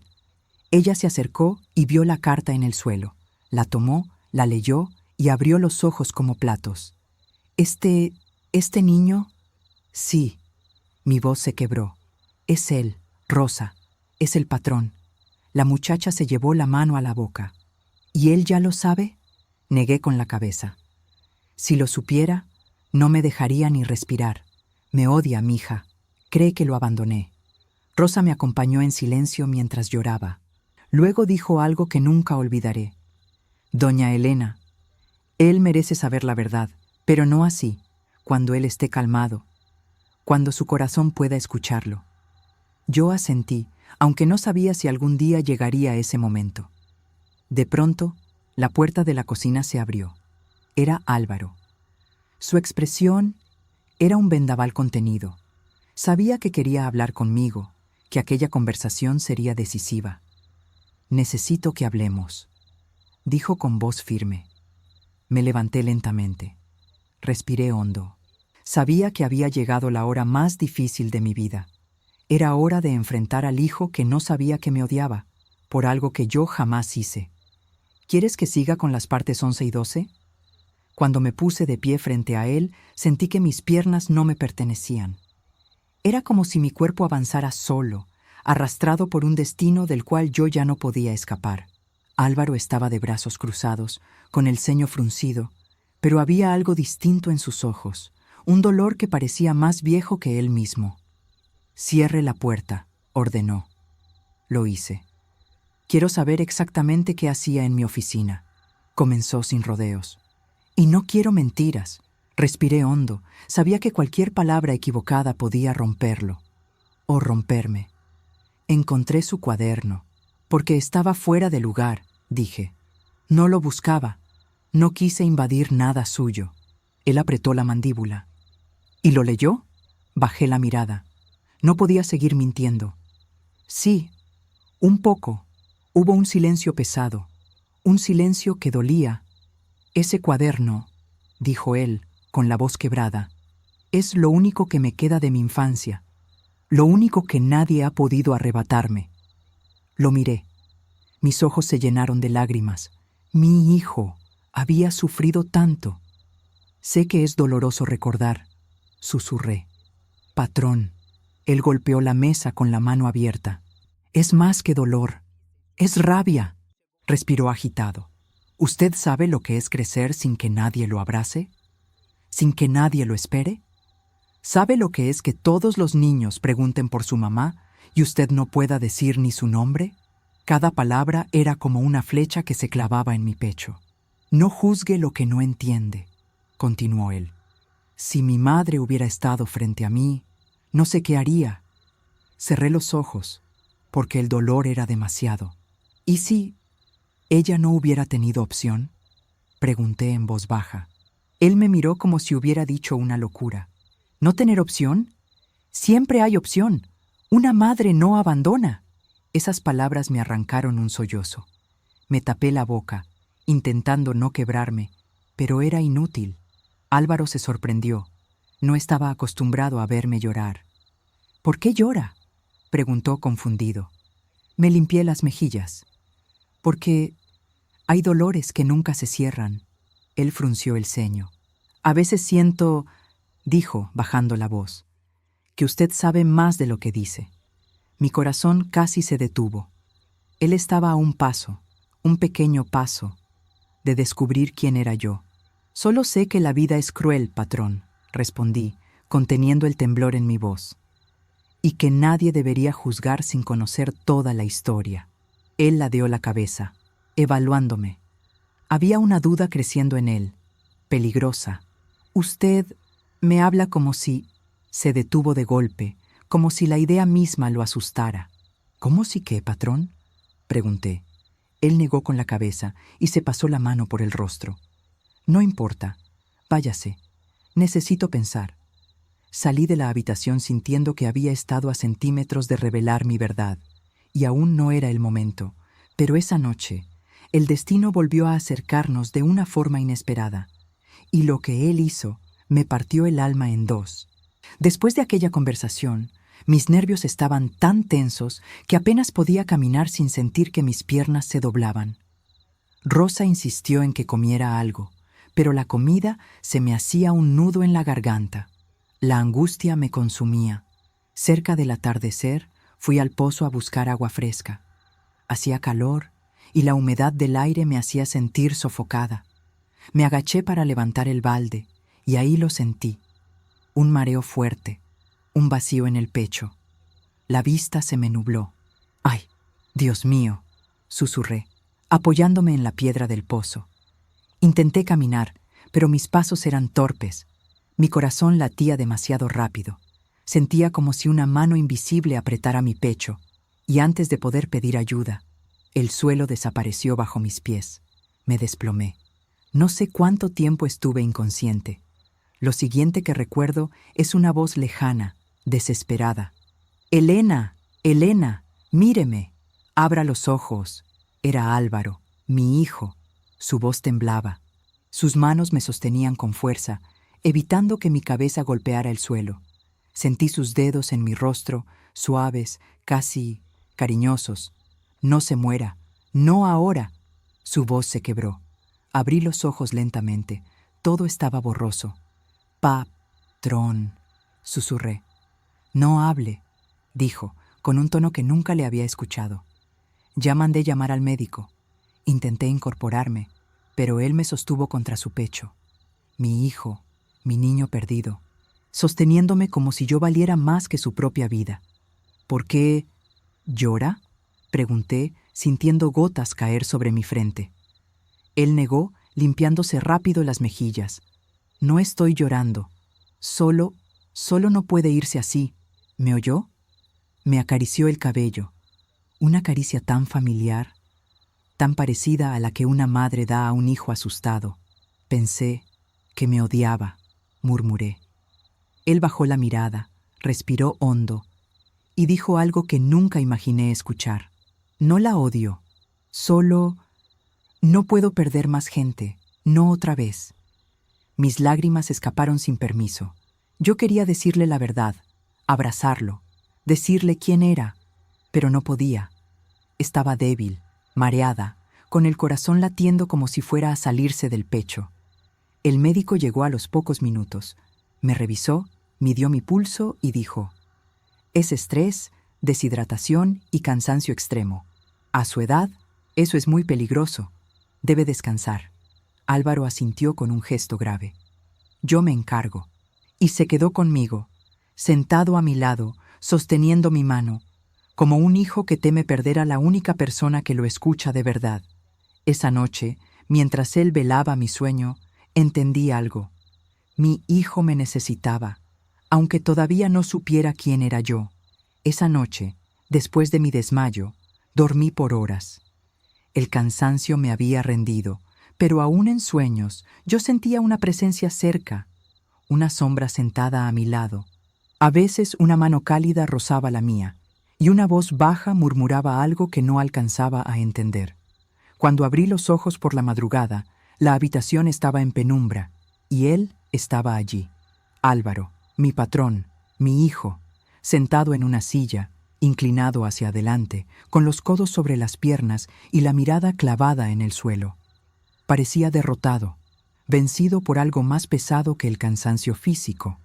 Ella se acercó y vio la carta en el suelo. La tomó, la leyó y abrió los ojos como platos. ¿Este niño?» «Sí». Mi voz se quebró. «Es él, Rosa. Es el patrón». La muchacha se llevó la mano a la boca. «¿Y él ya lo sabe?», negué con la cabeza. «Si lo supiera, no me dejaría ni respirar. Me odia, mija. Cree que lo abandoné». Rosa me acompañó en silencio mientras lloraba. Luego dijo algo que nunca olvidaré. «Doña Elena, él merece saber la verdad, pero no así, cuando él esté calmado, cuando su corazón pueda escucharlo». Yo asentí, aunque no sabía si algún día llegaría ese momento. De pronto, la puerta de la cocina se abrió. Era Álvaro. Su expresión era un vendaval contenido. Sabía que quería hablar conmigo, que aquella conversación sería decisiva. «Necesito que hablemos», dijo con voz firme. Me levanté lentamente. Respiré hondo. Sabía que había llegado la hora más difícil de mi vida. Era hora de enfrentar al hijo que no sabía que me odiaba, por algo que yo jamás hice. «¿Quieres que siga con las partes 11 y 12? Cuando me puse de pie frente a él, sentí que mis piernas no me pertenecían. Era como si mi cuerpo avanzara solo, arrastrado por un destino del cual yo ya no podía escapar. Álvaro estaba de brazos cruzados, con el ceño fruncido, pero había algo distinto en sus ojos, un dolor que parecía más viejo que él mismo. «Cierre la puerta», ordenó. Lo hice. «Quiero saber exactamente qué hacía en mi oficina», comenzó sin rodeos. «Y no quiero mentiras». Respiré hondo. Sabía que cualquier palabra equivocada podía romperlo. O romperme. Encontré su cuaderno. «Porque estaba fuera de lugar», dije. «No lo buscaba. No quise invadir nada suyo». Él apretó la mandíbula. «¿Y lo leyó?». Bajé la mirada. No podía seguir mintiendo. «Sí, un poco». Hubo un silencio pesado. Un silencio que dolía. «Ese cuaderno», dijo él, con la voz quebrada, «es lo único que me queda de mi infancia. Lo único que nadie ha podido arrebatarme». Lo miré. Mis ojos se llenaron de lágrimas. Mi hijo había sufrido tanto. «Sé que es doloroso recordar», susurré. «Patrón». Él golpeó la mesa con la mano abierta. «Es más que dolor. Es rabia», respiró agitado. «¿Usted sabe lo que es crecer sin que nadie lo abrace? ¿Sin que nadie lo espere? ¿Sabe lo que es que todos los niños pregunten por su mamá y usted no pueda decir ni su nombre?» Cada palabra era como una flecha que se clavaba en mi pecho. «No juzgue lo que no entiende», continuó él. «Si mi madre hubiera estado frente a mí, no sé qué haría». Cerré los ojos, porque el dolor era demasiado. «¿Y si ella no hubiera tenido opción?», pregunté en voz baja. Él me miró como si hubiera dicho una locura. «¿No tener opción? Siempre hay opción. Una madre no abandona». Esas palabras me arrancaron un sollozo. Me tapé la boca, intentando no quebrarme, pero era inútil. Álvaro se sorprendió. No estaba acostumbrado a verme llorar. «¿Por qué llora?», preguntó confundido. Me limpié las mejillas. «Porque hay dolores que nunca se cierran». Él frunció el ceño. «A veces siento», dijo, bajando la voz, «que usted sabe más de lo que dice». Mi corazón casi se detuvo. Él estaba a un paso, un pequeño paso, de descubrir quién era yo. «Solo sé que la vida es cruel, patrón», respondí, conteniendo el temblor en mi voz, «y que nadie debería juzgar sin conocer toda la historia». Él ladeó la cabeza, evaluándome. Había una duda creciendo en él, peligrosa. «Usted me habla como si…». Se detuvo de golpe, como si la idea misma lo asustara. «¿Cómo si qué, patrón?», pregunté. Él negó con la cabeza y se pasó la mano por el rostro. «No importa. Váyase. Necesito pensar». Salí de la habitación sintiendo que había estado a centímetros de revelar mi verdad, y aún no era el momento, Pero esa noche, el destino volvió a acercarnos de una forma inesperada, y lo que él hizo me partió el alma en dos. Después de aquella conversación, mis nervios estaban tan tensos que apenas podía caminar sin sentir que mis piernas se doblaban. Rosa insistió en que comiera algo, pero la comida se me hacía un nudo en la garganta. La angustia me consumía. Cerca del atardecer, fui al pozo a buscar agua fresca. Hacía calor y la humedad del aire me hacía sentir sofocada. Me agaché para levantar el balde y ahí lo sentí. Un mareo fuerte, un vacío en el pecho. La vista se me nubló. ¡Ay, Dios mío!, susurré, apoyándome en la piedra del pozo. Intenté caminar, pero mis pasos eran torpes. Mi corazón latía demasiado rápido. Sentía como si una mano invisible apretara mi pecho, y antes de poder pedir ayuda, el suelo desapareció bajo mis pies. Me desplomé. No sé cuánto tiempo estuve inconsciente. Lo siguiente que recuerdo es una voz lejana, desesperada. «¡Elena! ¡Elena! ¡Míreme! Abra los ojos!». Era Álvaro, mi hijo. Su voz temblaba. Sus manos me sostenían con fuerza, evitando que mi cabeza golpeara el suelo. Sentí sus dedos en mi rostro, suaves, casi cariñosos. «No se muera. No ahora». Su voz se quebró. Abrí los ojos lentamente. Todo estaba borroso. «Patrón», susurré. «No hable», dijo, con un tono que nunca le había escuchado. «Ya mandé llamar al médico». Intenté incorporarme, pero él me sostuvo contra su pecho. Mi hijo, mi niño perdido, sosteniéndome como si yo valiera más que su propia vida. «¿Por qué llora?», pregunté, sintiendo gotas caer sobre mi frente. Él negó, limpiándose rápido las mejillas. «No estoy llorando. Solo no puede irse así. ¿Me oyó?». Me acarició el cabello. Una caricia tan familiar, tan parecida a la que una madre da a un hijo asustado. Pensé que me odiaba, murmuré. Él bajó la mirada, respiró hondo y dijo algo que nunca imaginé escuchar. «No la odio. Solo no puedo perder más gente, no otra vez». Mis lágrimas escaparon sin permiso. Yo quería decirle la verdad, abrazarlo, decirle quién era, pero no podía. Estaba débil, mareada, con el corazón latiendo como si fuera a salirse del pecho. El médico llegó a los pocos minutos. Me revisó, midió mi pulso y dijo: «Es estrés, deshidratación y cansancio extremo. A su edad, eso es muy peligroso. Debe descansar». Álvaro asintió con un gesto grave. «Yo me encargo». Y se quedó conmigo, sentado a mi lado, sosteniendo mi mano, como un hijo que teme perder a la única persona que lo escucha de verdad. Esa noche, mientras él velaba mi sueño, entendí algo. Mi hijo me necesitaba, aunque todavía no supiera quién era yo. Esa noche, después de mi desmayo, dormí por horas. El cansancio me había rendido, pero aún en sueños yo sentía una presencia cerca, una sombra sentada a mi lado. A veces una mano cálida rozaba la mía, y una voz baja murmuraba algo que no alcanzaba a entender. Cuando abrí los ojos por la madrugada, la habitación estaba en penumbra, y él estaba allí. Álvaro, mi patrón, mi hijo, sentado en una silla, inclinado hacia adelante, con los codos sobre las piernas y la mirada clavada en el suelo. Parecía derrotado, vencido por algo más pesado que el cansancio físico.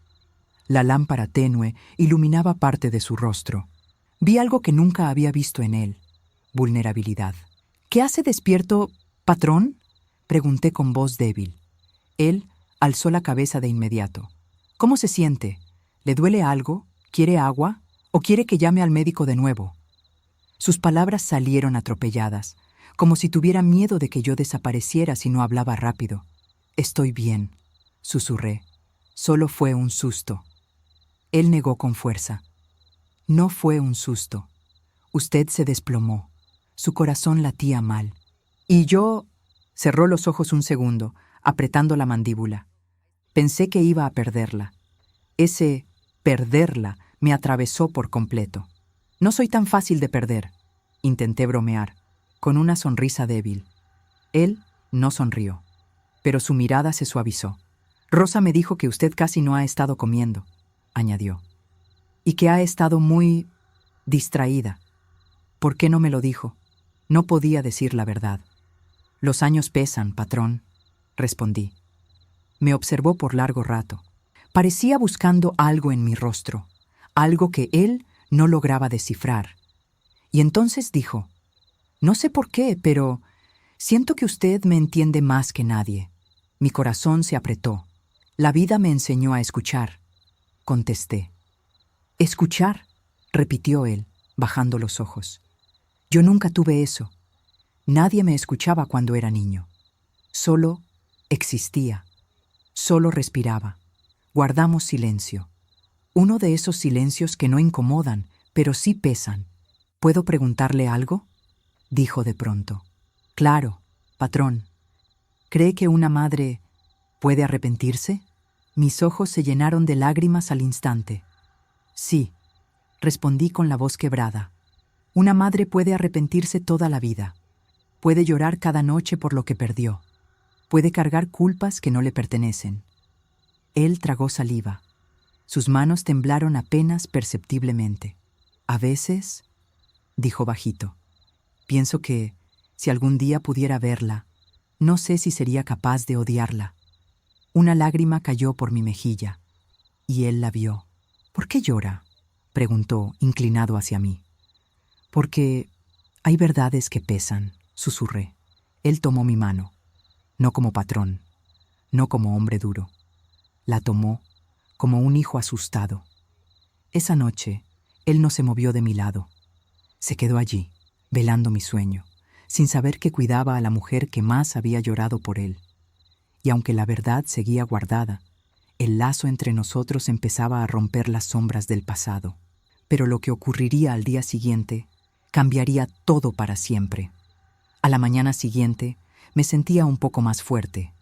La lámpara tenue iluminaba parte de su rostro. Vi algo que nunca había visto en él: vulnerabilidad. «¿Qué hace despierto, patrón?», pregunté con voz débil. Él alzó la cabeza de inmediato. «¿Cómo se siente? ¿Le duele algo? ¿Quiere agua? ¿O quiere que llame al médico de nuevo?». Sus palabras salieron atropelladas, como si tuviera miedo de que yo desapareciera si no hablaba rápido. «Estoy bien», susurré. «Solo fue un susto». Él negó con fuerza. «No fue un susto. Usted se desplomó. Su corazón latía mal». Y yo... Cerró los ojos un segundo, apretando la mandíbula. Pensé que iba a perderla. Ese perderla me atravesó por completo. «No soy tan fácil de perder», intenté bromear. con una sonrisa débil. Él no sonrió, pero su mirada se suavizó. Rosa me dijo que usted casi no ha estado comiendo, añadió, y que ha estado muy distraída. ¿Por qué no me lo dijo? No podía decir la verdad. Los años pesan, patrón, respondí. Me observó por largo rato. Parecía buscando algo en mi rostro, algo que él no lograba descifrar. Y entonces dijo, no sé por qué, pero siento que usted me entiende más que nadie. Mi corazón se apretó. La vida me enseñó a escuchar, contesté. Escuchar, repitió él, bajando los ojos. Yo nunca tuve eso. Nadie me escuchaba cuando era niño. Solo existía. Solo respiraba. Guardamos silencio. Uno de esos silencios que no incomodan, pero sí pesan. ¿Puedo preguntarle algo?, dijo de pronto. Claro, patrón. ¿Cree que una madre puede arrepentirse? Mis ojos se llenaron de lágrimas al instante. Sí, respondí con la voz quebrada. Una madre puede arrepentirse toda la vida. Puede llorar cada noche por lo que perdió. Puede cargar culpas que no le pertenecen. Él tragó saliva. Sus manos temblaron apenas perceptiblemente. A veces, dijo bajito, pienso que, si algún día pudiera verla, no sé si sería capaz de odiarla. Una lágrima cayó por mi mejilla, y él la vio. ¿Por qué llora?, preguntó, inclinado hacia mí. Porque hay verdades que pesan, susurré. Él tomó mi mano, no como patrón, no como hombre duro. La tomó como un hijo asustado. Esa noche, él no se movió de mi lado. Se quedó allí, velando mi sueño, sin saber que cuidaba a la mujer que más había llorado por él. Y aunque la verdad seguía guardada, el lazo entre nosotros empezaba a romper las sombras del pasado. Pero lo que ocurriría al día siguiente cambiaría todo para siempre. A la mañana siguiente me sentía un poco más fuerte.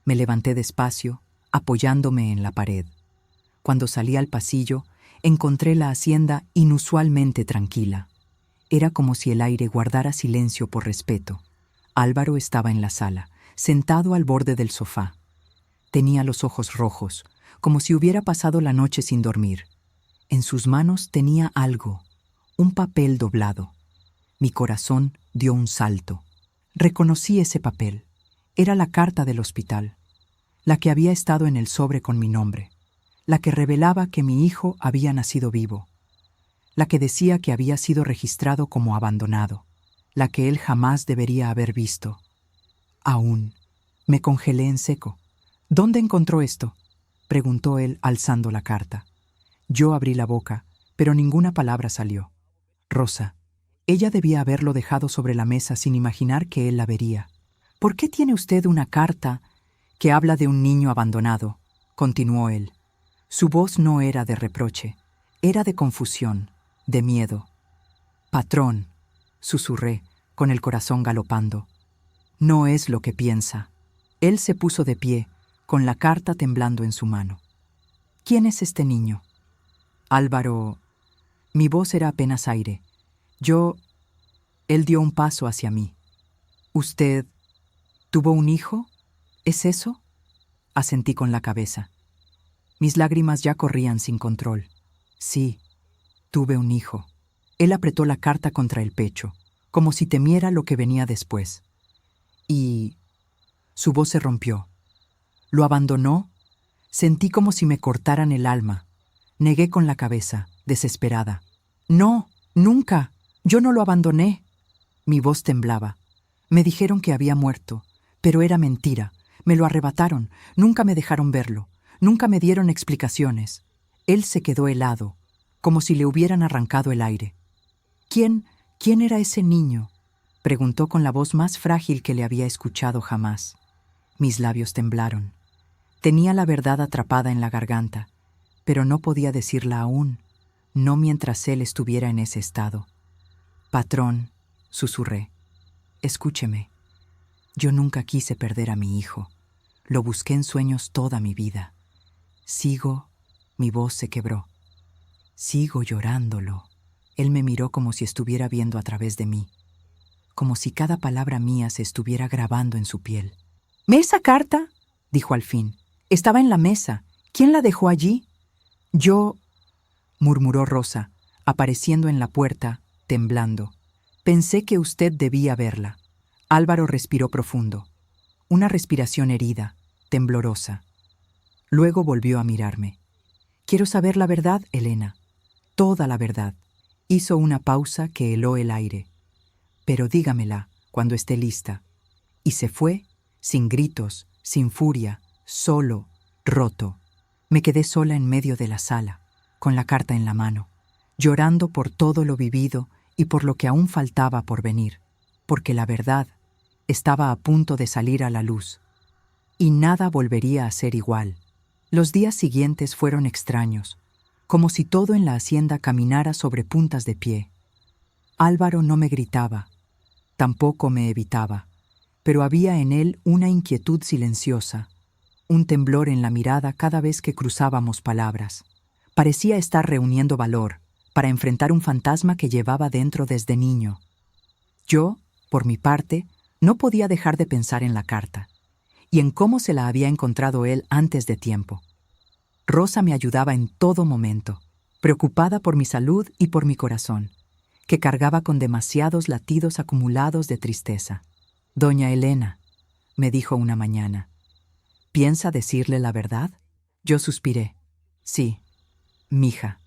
Me levanté despacio, apoyándome en la pared. Cuando salí al pasillo, encontré la hacienda inusualmente tranquila. Era como si el aire guardara silencio por respeto. Álvaro estaba en la sala, sentado al borde del sofá. Tenía los ojos rojos, como si hubiera pasado la noche sin dormir. En sus manos tenía algo, un papel doblado. Mi corazón dio un salto. Reconocí ese papel. Era la carta del hospital, la que había estado en el sobre con mi nombre, la que revelaba que mi hijo había nacido vivo, la que decía que había sido registrado como abandonado, la que él jamás debería haber visto. Aún me congelé en seco. ¿Dónde encontró esto?, preguntó él alzando la carta. Yo abrí la boca, pero ninguna palabra salió. Rosa. Ella debía haberlo dejado sobre la mesa sin imaginar que él la vería. ¿Por qué tiene usted una carta que habla de un niño abandonado?, continuó él. Su voz no era de reproche, era de confusión, de miedo. Patrón, susurré, con el corazón galopando. No es lo que piensa. Él se puso de pie, con la carta temblando en su mano. ¿Quién es este niño? Álvaro. Mi voz era apenas aire. Él dio un paso hacia mí. ¿Usted tuvo un hijo? ¿Es eso?, asentí con la cabeza. Mis lágrimas ya corrían sin control. Sí, tuve un hijo. Él apretó la carta contra el pecho, como si temiera lo que venía después. Y su voz se rompió. ¿Lo abandonó? Sentí como si me cortaran el alma. Negué con la cabeza, desesperada. No, nunca. Yo no lo abandoné. Mi voz temblaba. Me dijeron que había muerto, pero era mentira. Me lo arrebataron. Nunca me dejaron verlo. Nunca me dieron explicaciones. Él se quedó helado, como si le hubieran arrancado el aire. ¿Quién era ese niño?, preguntó con la voz más frágil que le había escuchado jamás. Mis labios temblaron. Tenía la verdad atrapada en la garganta, pero no podía decirla aún, no mientras él estuviera en ese estado. Patrón, susurré, escúcheme. Yo nunca quise perder a mi hijo. Lo busqué en sueños toda mi vida. Mi voz se quebró. Sigo llorándolo. Él me miró como si estuviera viendo a través de mí. como si cada palabra mía se estuviera grabando en su piel. «¿Esa carta?», dijo al fin. «Estaba en la mesa. ¿Quién la dejó allí?» «Yo», murmuró Rosa, apareciendo en la puerta, temblando. «Pensé que usted debía verla». Álvaro respiró profundo, una respiración herida, temblorosa. Luego volvió a mirarme. «Quiero saber la verdad, Elena, toda la verdad». Hizo una pausa que heló el aire. «Pero dígamela cuando esté lista». Y se fue, sin gritos, sin furia, solo, roto. Me quedé sola en medio de la sala, con la carta en la mano, llorando por todo lo vivido y por lo que aún faltaba por venir, porque la verdad estaba a punto de salir a la luz. Y nada volvería a ser igual. Los días siguientes fueron extraños, como si todo en la hacienda caminara sobre puntas de pie. Álvaro no me gritaba, tampoco me evitaba, pero había en él una inquietud silenciosa, un temblor en la mirada cada vez que cruzábamos palabras. Parecía estar reuniendo valor para enfrentar un fantasma que llevaba dentro desde niño. Yo, por mi parte, no podía dejar de pensar en la carta y en cómo se la había encontrado él antes de tiempo. Rosa me ayudaba en todo momento, preocupada por mi salud y por mi corazón, que cargaba con demasiados latidos acumulados de tristeza. «Doña Elena», me dijo una mañana, «¿piensa decirle la verdad?». Yo suspiré. «Sí, mija,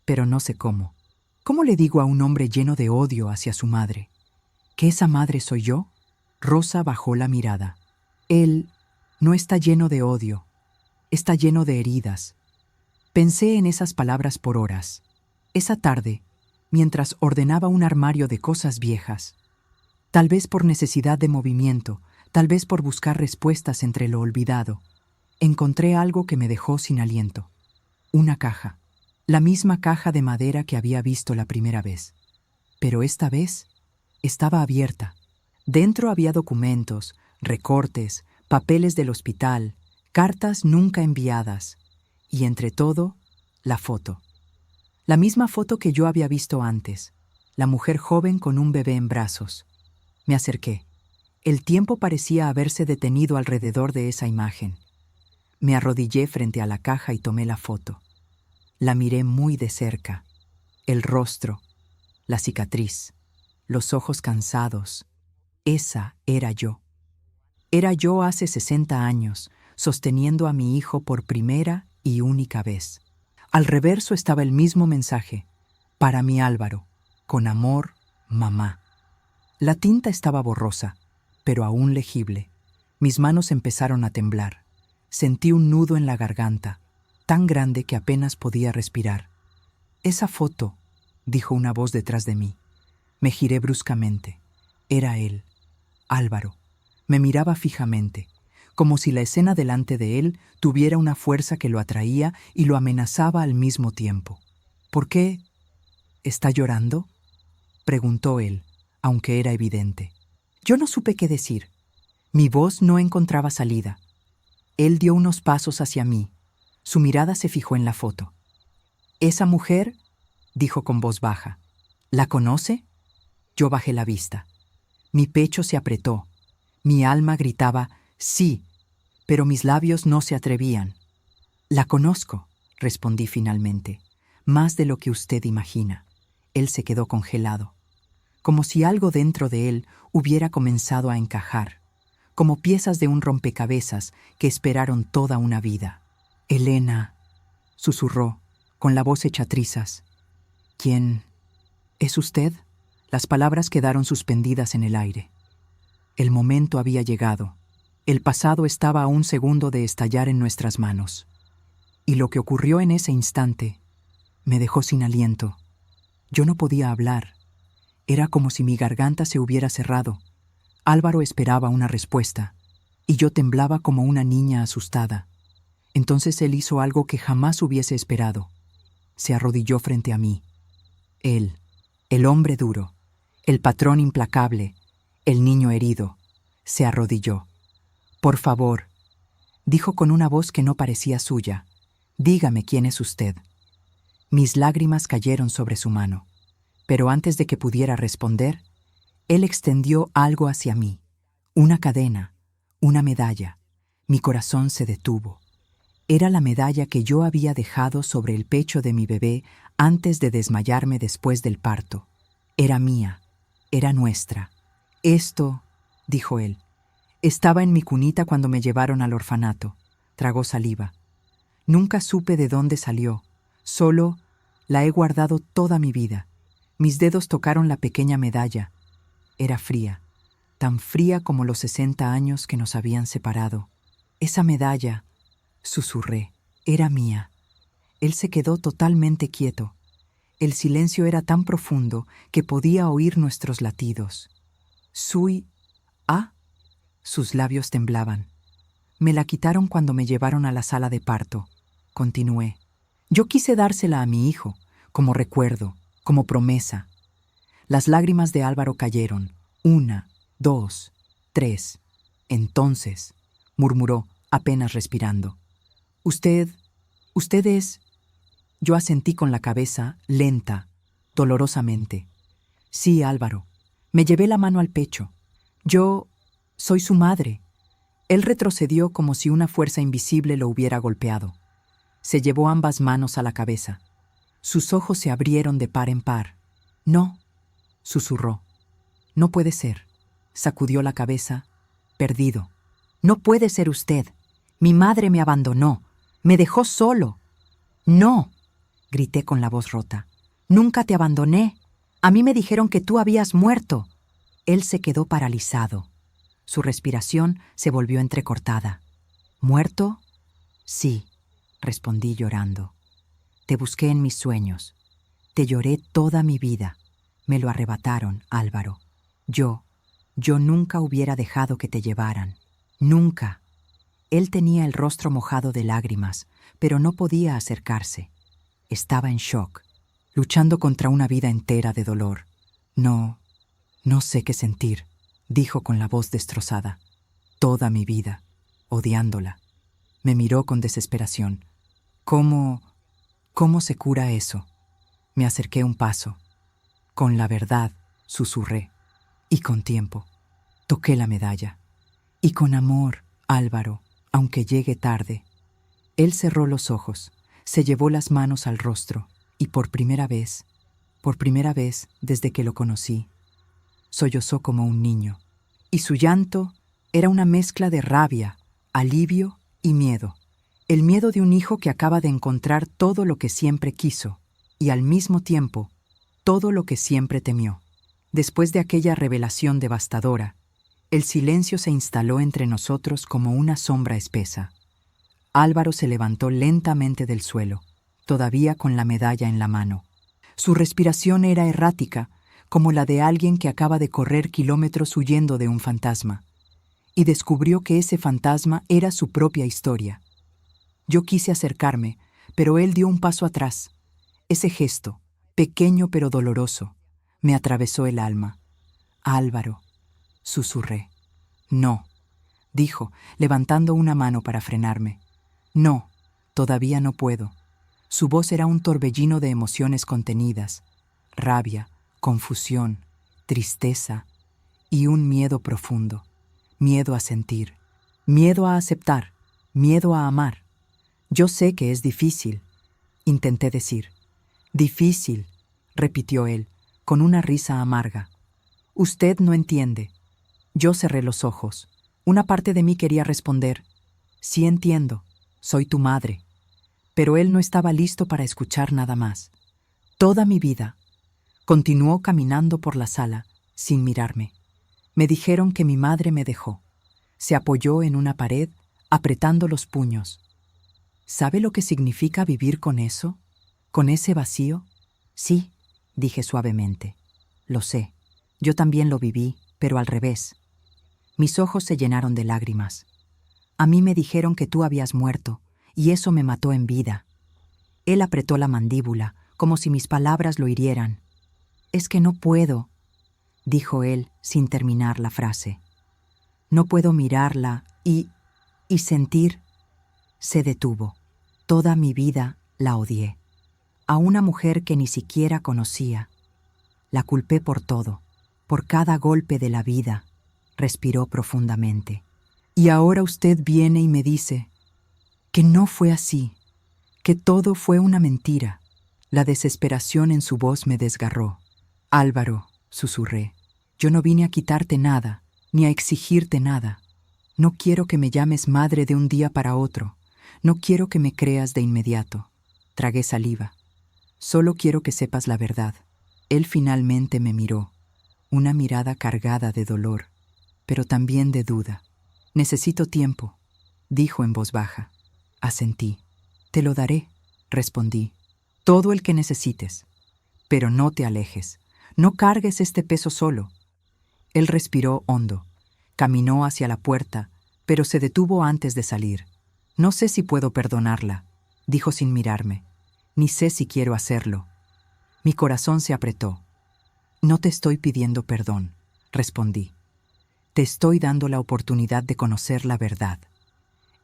pero no sé cómo. ¿Cómo le digo a un hombre lleno de odio hacia su madre que esa madre soy yo?». Rosa bajó la mirada. «Él no está lleno de odio, está lleno de heridas». Pensé en esas palabras por horas. Esa tarde, mientras ordenaba un armario de cosas viejas, tal vez por necesidad de movimiento, tal vez por buscar respuestas entre lo olvidado, encontré algo que me dejó sin aliento. Una caja, la misma caja de madera que había visto la primera vez. Pero esta vez estaba abierta. Dentro había documentos, recortes, papeles del hospital, cartas nunca enviadas, y entre todo, la foto. La misma foto que yo había visto antes, la mujer joven con un bebé en brazos. Me acerqué. El tiempo parecía haberse detenido alrededor de esa imagen. Me arrodillé frente a la caja y tomé la foto. La miré muy de cerca. El rostro, la cicatriz, los ojos cansados. Esa era yo. Era yo hace 60 años, sosteniendo a mi hijo por primera y única vez. Al reverso estaba el mismo mensaje: «Para mi Álvaro, con amor, mamá». La tinta estaba borrosa, pero aún legible. Mis manos empezaron a temblar. Sentí un nudo en la garganta, tan grande que apenas podía respirar. «Esa foto», dijo una voz detrás de mí. Me giré bruscamente. Era él, Álvaro. Me miraba fijamente, como si la escena delante de él tuviera una fuerza que lo atraía y lo amenazaba al mismo tiempo. «¿Por qué? ¿Está llorando?», preguntó él, aunque era evidente. Yo no supe qué decir. Mi voz no encontraba salida. Él dio unos pasos hacia mí. Su mirada se fijó en la foto. «¿Esa mujer?», dijo con voz baja. «¿La conoce?». Yo bajé la vista. Mi pecho se apretó. Mi alma gritaba «sí», pero mis labios no se atrevían. «La conozco», respondí finalmente, «más de lo que usted imagina». Él se quedó congelado, como si algo dentro de él hubiera comenzado a encajar, como piezas de un rompecabezas que esperaron toda una vida. «Elena», susurró, con la voz hecha trizas. «¿Quién es usted?». Las palabras quedaron suspendidas en el aire. El momento había llegado. El pasado estaba a un segundo de estallar en nuestras manos. Y lo que ocurrió en ese instante me dejó sin aliento. Yo no podía hablar. Era como si mi garganta se hubiera cerrado. Álvaro esperaba una respuesta, y yo temblaba como una niña asustada. Entonces él hizo algo que jamás hubiese esperado. Se arrodilló frente a mí. Él, el hombre duro, el patrón implacable, el niño herido, se arrodilló. «Por favor», dijo con una voz que no parecía suya, «dígame quién es usted». Mis lágrimas cayeron sobre su mano, pero antes de que pudiera responder, Él extendió algo hacia mí. Una cadena, una medalla. Mi corazón se detuvo. Era la medalla que yo había dejado sobre el pecho de mi bebé antes de desmayarme después del parto. Era mía, era nuestra. Esto, dijo él, estaba en mi cunita cuando me llevaron al orfanato. Tragó saliva. Nunca supe de dónde salió, solo la he guardado toda mi vida. Mis dedos tocaron la pequeña medalla. Era fría, tan fría como los 60 años que nos habían separado. Esa medalla, susurré, era mía. Él se quedó totalmente quieto. El silencio era tan profundo que podía oír nuestros latidos. Sui, ah, sus labios temblaban. Me la quitaron cuando me llevaron a la sala de parto. Continué. Yo quise dársela a mi hijo, como recuerdo, como promesa. Las lágrimas de Álvaro cayeron. 1, 2, 3. Entonces, murmuró, apenas respirando. Usted es... Yo asentí con la cabeza, lenta, dolorosamente. Sí, Álvaro. Me llevé la mano al pecho. Yo soy su madre. Él retrocedió como si una fuerza invisible lo hubiera golpeado. Se llevó ambas manos a la cabeza. Sus ojos se abrieron de par en par. No, susurró. No puede ser. Sacudió la cabeza, perdido. No puede ser usted. Mi madre me abandonó. Me dejó solo. No, grité con la voz rota. Nunca te abandoné. A mí me dijeron que tú habías muerto. Él se quedó paralizado. Su respiración se volvió entrecortada. ¿Muerto? Sí, respondí llorando. Te busqué en mis sueños. Te lloré toda mi vida. Me lo arrebataron, Álvaro. Yo nunca hubiera dejado que te llevaran. Nunca. Él tenía el rostro mojado de lágrimas, pero no podía acercarse. Estaba en shock, luchando contra una vida entera de dolor. No sé qué sentir, dijo con la voz destrozada. Toda mi vida, odiándola. Me miró con desesperación. ¿Cómo se cura eso? Me acerqué un paso. Con la verdad, susurré. Y con tiempo. Toqué la medalla. Y con amor, Álvaro, aunque llegue tarde. Él cerró los ojos, se llevó las manos al rostro y por primera vez desde que lo conocí, sollozó como un niño. Y su llanto era una mezcla de rabia, alivio y miedo. El miedo de un hijo que acaba de encontrar todo lo que siempre quiso y al mismo tiempo todo lo que siempre temió. Después de aquella revelación devastadora, el silencio se instaló entre nosotros como una sombra espesa. Álvaro se levantó lentamente del suelo, todavía con la medalla en la mano. Su respiración era errática, como la de alguien que acaba de correr kilómetros huyendo de un fantasma, y descubrió que ese fantasma era su propia historia. Yo quise acercarme, pero él dio un paso atrás. Ese gesto, pequeño pero doloroso, me atravesó el alma. Álvaro, susurré. No, dijo, levantando una mano para frenarme. No, todavía no puedo. Su voz era un torbellino de emociones contenidas, rabia, confusión, tristeza y un miedo profundo. Miedo a sentir, miedo a aceptar, miedo a amar. Yo sé que es difícil, intenté decir. Difícil, repitió él, con una risa amarga. Usted no entiende. Yo cerré los ojos. Una parte de mí quería responder, sí entiendo, soy tu madre. Pero él no estaba listo para escuchar nada más. Toda mi vida, continuó caminando por la sala, sin mirarme. Me dijeron que mi madre me dejó. Se apoyó en una pared, apretando los puños. ¿Sabe lo que significa vivir con eso? ¿Con ese vacío? Sí, dije suavemente. Lo sé. Yo también lo viví, pero al revés. Mis ojos se llenaron de lágrimas. A mí me dijeron que tú habías muerto, y eso me mató en vida. Él apretó la mandíbula, como si mis palabras lo hirieran. Es que no puedo, dijo él sin terminar la frase. No puedo mirarla y sentir. Se detuvo. Toda mi vida la odié. A una mujer que ni siquiera conocía. La culpé por todo. por cada golpe de la vida. Respiró profundamente. Y ahora usted viene y me dice que no fue así, que todo fue una mentira. La desesperación en su voz me desgarró. Álvaro, susurré, yo no vine a quitarte nada, ni a exigirte nada. No quiero que me llames madre de un día para otro. No quiero que me creas de inmediato. Tragué saliva. Solo quiero que sepas la verdad. Él finalmente me miró, una mirada cargada de dolor, pero también de duda. Necesito tiempo, dijo en voz baja. Asentí. Te lo daré, respondí. Todo el que necesites. Pero no te alejes. No cargues este peso solo. Él respiró hondo. Caminó hacia la puerta, pero se detuvo antes de salir. No sé si puedo perdonarla, dijo sin mirarme. Ni sé si quiero hacerlo. Mi corazón se apretó. No te estoy pidiendo perdón, respondí. Te estoy dando la oportunidad de conocer la verdad.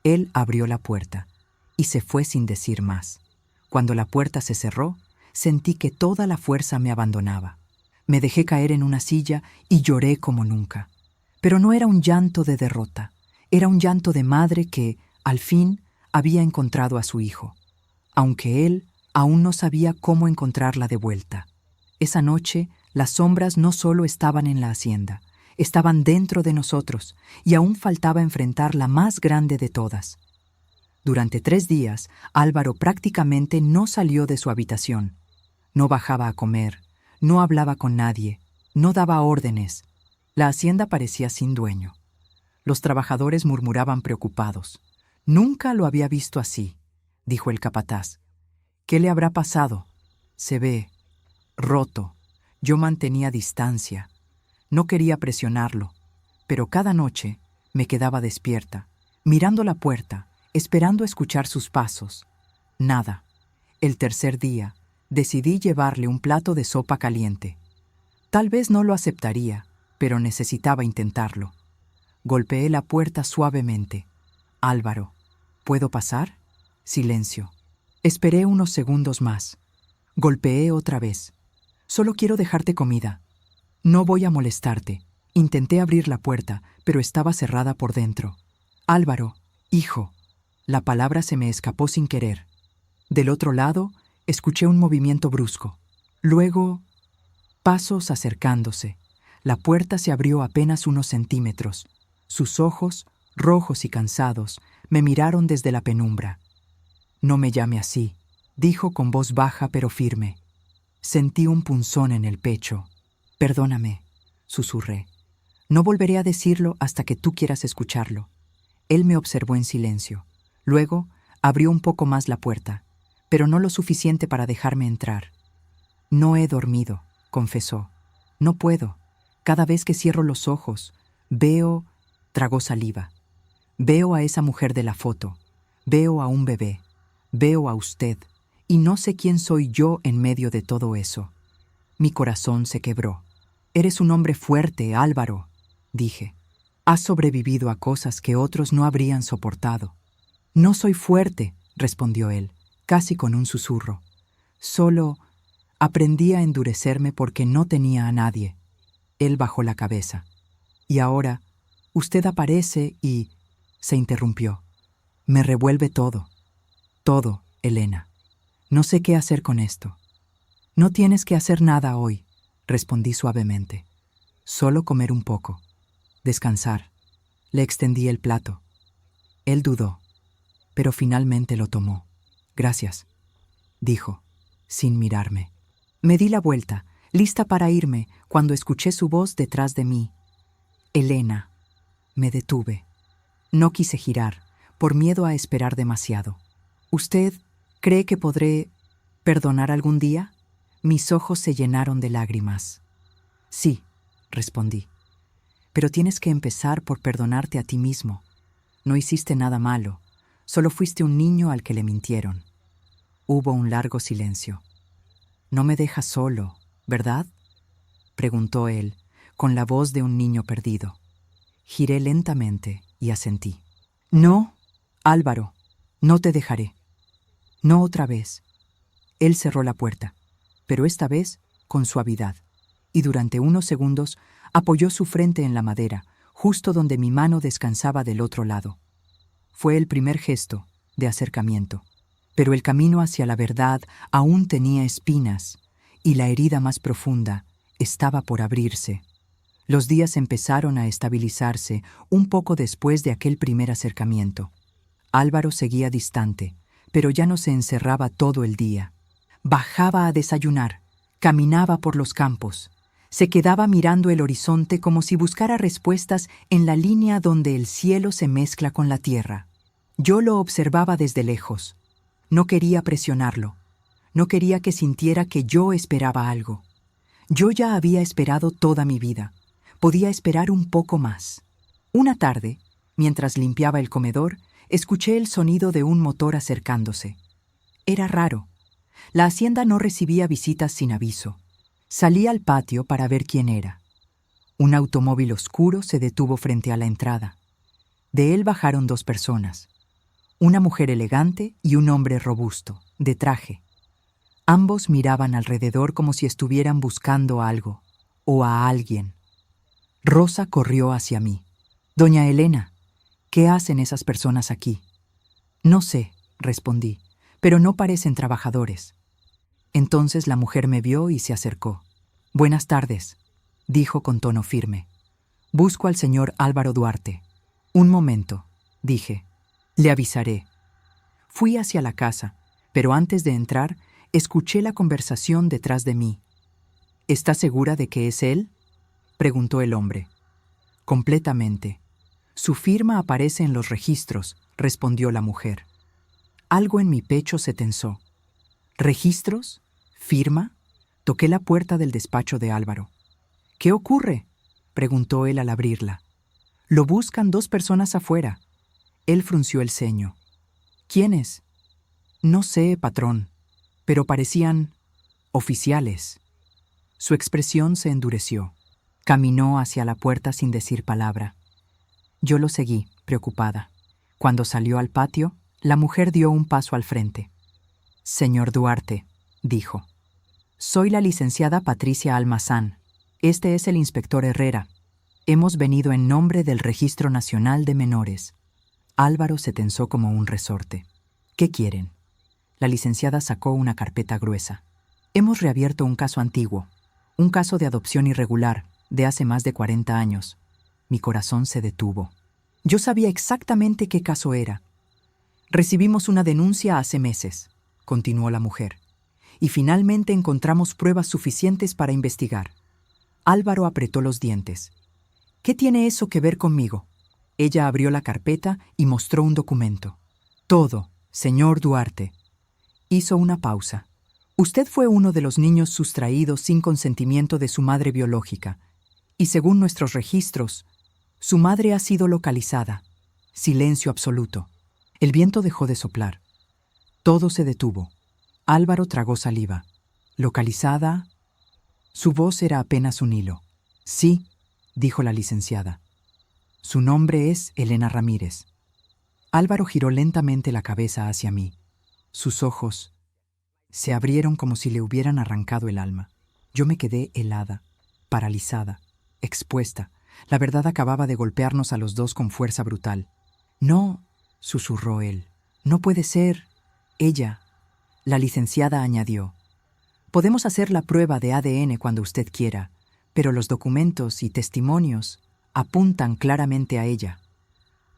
Él abrió la puerta y se fue sin decir más. Cuando la puerta se cerró, sentí que toda la fuerza me abandonaba. Me dejé caer en una silla y lloré como nunca. Pero no era un llanto de derrota, era un llanto de madre que, al fin, había encontrado a su hijo, aunque él aún no sabía cómo encontrarla de vuelta. Esa noche, las sombras no solo estaban en la hacienda, estaban dentro de nosotros, y aún faltaba enfrentar la más grande de todas. Durante 3 días, Álvaro prácticamente no salió de su habitación. No bajaba a comer, no hablaba con nadie, no daba órdenes. La hacienda parecía sin dueño. Los trabajadores murmuraban preocupados. «Nunca lo había visto así», dijo el capataz. «¿Qué le habrá pasado? Se ve roto». Yo mantenía distancia. No quería presionarlo, pero cada noche me quedaba despierta, mirando la puerta, esperando escuchar sus pasos. Nada. El tercer día, decidí llevarle un plato de sopa caliente. Tal vez no lo aceptaría, pero necesitaba intentarlo. Golpeé la puerta suavemente. «Álvaro, ¿puedo pasar?» Silencio. Esperé unos segundos más. Golpeé otra vez. «Solo quiero dejarte comida. No voy a molestarte». Intenté abrir la puerta, pero estaba cerrada por dentro. «Álvaro, hijo». La palabra se me escapó sin querer. Del otro lado, escuché un movimiento brusco. Luego, pasos acercándose. La puerta se abrió apenas unos centímetros. Sus ojos, rojos y cansados, me miraron desde la penumbra. «No me llame así», dijo con voz baja pero firme. Sentí un punzón en el pecho. «Perdóname», susurré. «No volveré a decirlo hasta que tú quieras escucharlo». Él me observó en silencio. Luego, abrió un poco más la puerta, pero no lo suficiente para dejarme entrar. «No he dormido», confesó. «No puedo. Cada vez que cierro los ojos, veo...» Tragó saliva. «Veo a esa mujer de la foto. Veo a un bebé. Veo a usted. Y no sé quién soy yo en medio de todo eso». Mi corazón se quebró. «Eres un hombre fuerte, Álvaro», dije. «Has sobrevivido a cosas que otros no habrían soportado». «No soy fuerte», respondió él, casi con un susurro. «Solo aprendí a endurecerme porque no tenía a nadie». Él bajó la cabeza. «Y ahora, usted aparece y...» Se interrumpió. «Me revuelve todo. Todo, Elena. No sé qué hacer con esto». «No tienes que hacer nada hoy», respondí suavemente. «Solo comer un poco. Descansar». Le extendí el plato. Él dudó, pero finalmente lo tomó. «Gracias», dijo, sin mirarme. Me di la vuelta, lista para irme, cuando escuché su voz detrás de mí. «Elena». Me detuve. No quise girar, por miedo a esperar demasiado. «¿Usted cree que podré perdonar algún día?» Mis ojos se llenaron de lágrimas. «Sí», respondí. «Pero tienes que empezar por perdonarte a ti mismo. No hiciste nada malo, solo fuiste un niño al que le mintieron». Hubo un largo silencio. «No me dejas solo, ¿verdad?», preguntó él, con la voz de un niño perdido. Giré lentamente y asentí. «No, Álvaro, no te dejaré. No otra vez». Él cerró la puerta, pero esta vez con suavidad, y durante unos segundos Apoyó su frente en la madera, justo donde mi mano descansaba del otro lado. Fue el primer gesto de acercamiento, pero el camino hacia la verdad aún tenía espinas y la herida más profunda estaba por abrirse. Los días empezaron a estabilizarse un poco después de aquel primer acercamiento. Álvaro seguía distante, pero ya no se encerraba todo el día. Bajaba a desayunar, caminaba por los campos, se quedaba mirando el horizonte como si buscara respuestas en la línea donde el cielo se mezcla con la tierra. Yo lo observaba desde lejos. No quería presionarlo. No quería que sintiera que yo esperaba algo. Yo ya había esperado toda mi vida. Podía esperar un poco más. Una tarde, mientras limpiaba el comedor, escuché el sonido de un motor acercándose. Era raro. La hacienda no recibía visitas sin aviso. Salí al patio para ver quién era. Un automóvil oscuro se detuvo frente a la entrada. De él bajaron dos personas. Una mujer elegante y un hombre robusto, de traje. Ambos miraban alrededor como si estuvieran buscando algo, o a alguien. Rosa corrió hacia mí. «Doña Elena, ¿qué hacen esas personas aquí?» «No sé», respondí, «pero no parecen trabajadores». Entonces la mujer me vio y se acercó. «Buenas tardes», dijo con tono firme. «Busco al señor Álvaro Duarte». «Un momento», dije. «Le avisaré». Fui hacia la casa, pero antes de entrar, escuché la conversación detrás de mí. «¿Está segura de que es él?», preguntó el hombre. «Completamente. Su firma aparece en los registros», respondió la mujer. Algo en mi pecho se tensó. «¿Registros? ¿Firma?». Toqué la puerta del despacho de Álvaro. «¿Qué ocurre?», preguntó él al abrirla. «Lo buscan dos personas afuera». Él frunció el ceño. «¿Quiénes?». «No sé, patrón, pero parecían oficiales». Su expresión se endureció. Caminó hacia la puerta sin decir palabra. Yo lo seguí, preocupada. Cuando salió al patio, la mujer dio un paso al frente. «Señor Duarte», dijo. «Soy la licenciada Patricia Almazán. Este es el inspector Herrera. Hemos venido en nombre del Registro Nacional de Menores». Álvaro se tensó como un resorte. «¿Qué quieren?». La licenciada sacó una carpeta gruesa. «Hemos reabierto un caso antiguo, un caso de adopción irregular, de hace más de 40 años». Mi corazón se detuvo. Yo sabía exactamente qué caso era. «Recibimos una denuncia hace meses», continuó la mujer, «y finalmente encontramos pruebas suficientes para investigar». Álvaro apretó los dientes. «¿Qué tiene eso que ver conmigo?». Ella abrió la carpeta y mostró un documento. «Todo, señor Duarte». Hizo una pausa. «Usted fue uno de los niños sustraídos sin consentimiento de su madre biológica, y según nuestros registros, su madre ha sido localizada». Silencio absoluto. El viento dejó de soplar. Todo se detuvo. Álvaro tragó saliva. «¿Localizada?». Su voz era apenas un hilo. «Sí», dijo la licenciada. «Su nombre es Elena Ramírez». Álvaro giró lentamente la cabeza hacia mí. Sus ojos se abrieron como si le hubieran arrancado el alma. Yo me quedé helada, paralizada, expuesta. La verdad acababa de golpearnos a los dos con fuerza brutal. «No», susurró él. «No puede ser». Ella, la licenciada, añadió. «Podemos hacer la prueba de ADN cuando usted quiera, pero los documentos y testimonios apuntan claramente a ella».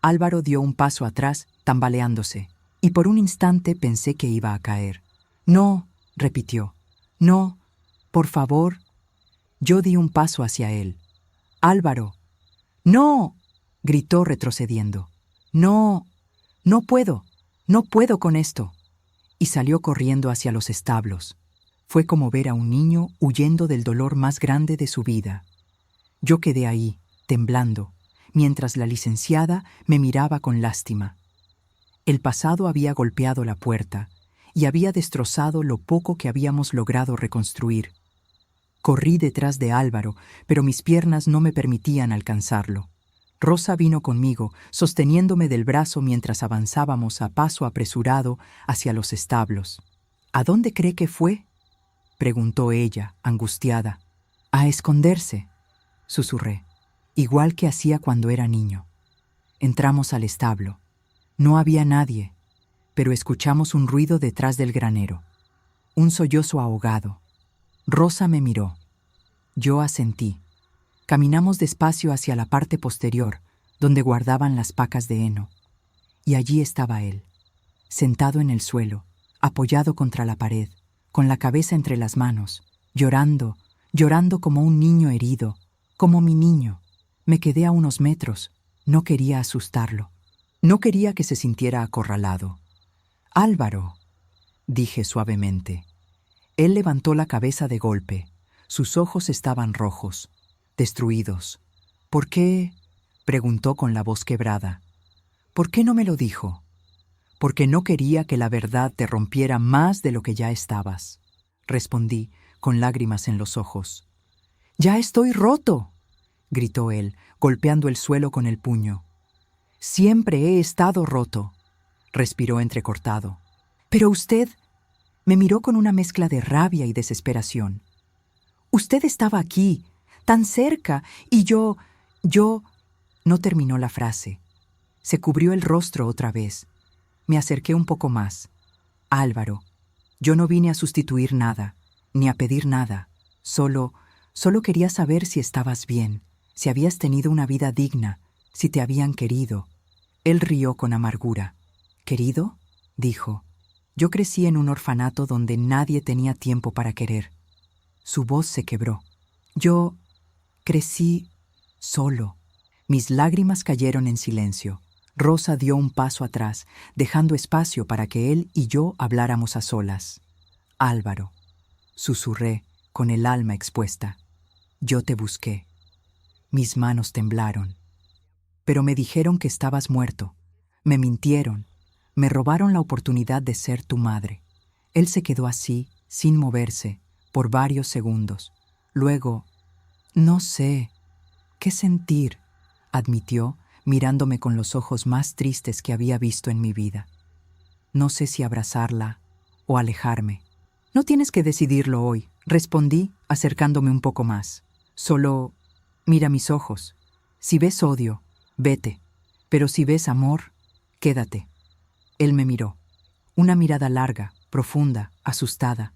Álvaro dio un paso atrás, tambaleándose, y por un instante pensé que iba a caer. «No», repitió. «No, por favor». Yo di un paso hacia él. «Álvaro». «No», gritó retrocediendo. «No, no puedo con esto». Y salió corriendo hacia los establos. Fue como ver a un niño huyendo del dolor más grande de su vida. Yo quedé ahí, temblando, mientras la licenciada me miraba con lástima. El pasado había golpeado la puerta y había destrozado lo poco que habíamos logrado reconstruir. Corrí detrás de Álvaro, pero mis piernas no me permitían alcanzarlo. Rosa vino conmigo, sosteniéndome del brazo mientras avanzábamos a paso apresurado hacia los establos. «¿A dónde cree que fue?», preguntó ella, angustiada. «A esconderse». susurré, igual que hacía cuando era niño. Entramos al establo. No había nadie, pero escuchamos un ruido detrás del granero. Un sollozo ahogado. Rosa me miró. Yo asentí. Caminamos despacio hacia la parte posterior, donde guardaban las pacas de heno. Y allí estaba él, sentado en el suelo, apoyado contra la pared, con la cabeza entre las manos, llorando, llorando como un niño herido, como mi niño. Me quedé a unos metros. No quería asustarlo. No quería que se sintiera acorralado. «Álvaro», dije suavemente. Él levantó la cabeza de golpe. Sus ojos estaban rojos, destruidos. «¿Por qué?», preguntó con la voz quebrada. «¿Por qué no me lo dijo?» «Porque no quería que la verdad te rompiera más de lo que ya estabas», respondí, con lágrimas en los ojos. «¡Ya estoy roto!», gritó él, golpeando el suelo con el puño. «Siempre he estado roto», respiró entrecortado. «Pero usted…», me miró con una mezcla de rabia y desesperación. «Usted estaba aquí, tan cerca, y yo…». No terminó la frase. Se cubrió el rostro otra vez. Me acerqué un poco más. «Álvaro, yo no vine a sustituir nada, ni a pedir nada. Solo quería saber si estabas bien, si habías tenido una vida digna, si te habían querido». Él rió con amargura. «¿Querido?», dijo. «Yo crecí en un orfanato donde nadie tenía tiempo para querer». Su voz se quebró. «Yo crecí solo». Mis lágrimas cayeron en silencio. Rosa dio un paso atrás, dejando espacio para que él y yo habláramos a solas. «Álvaro», susurré, con el alma expuesta. «Yo te busqué». Mis manos temblaron. «Pero me dijeron que estabas muerto. Me mintieron. Me robaron la oportunidad de ser tu madre». Él se quedó así, sin moverse, por varios segundos. Luego, «No sé qué sentir», admitió, mirándome con los ojos más tristes que había visto en mi vida. «No sé si abrazarla o alejarme». «No tienes que decidirlo hoy», respondí, acercándome un poco más. «Solo mira mis ojos. Si ves odio, vete. Pero si ves amor, quédate». Él me miró. Una mirada larga, profunda, asustada.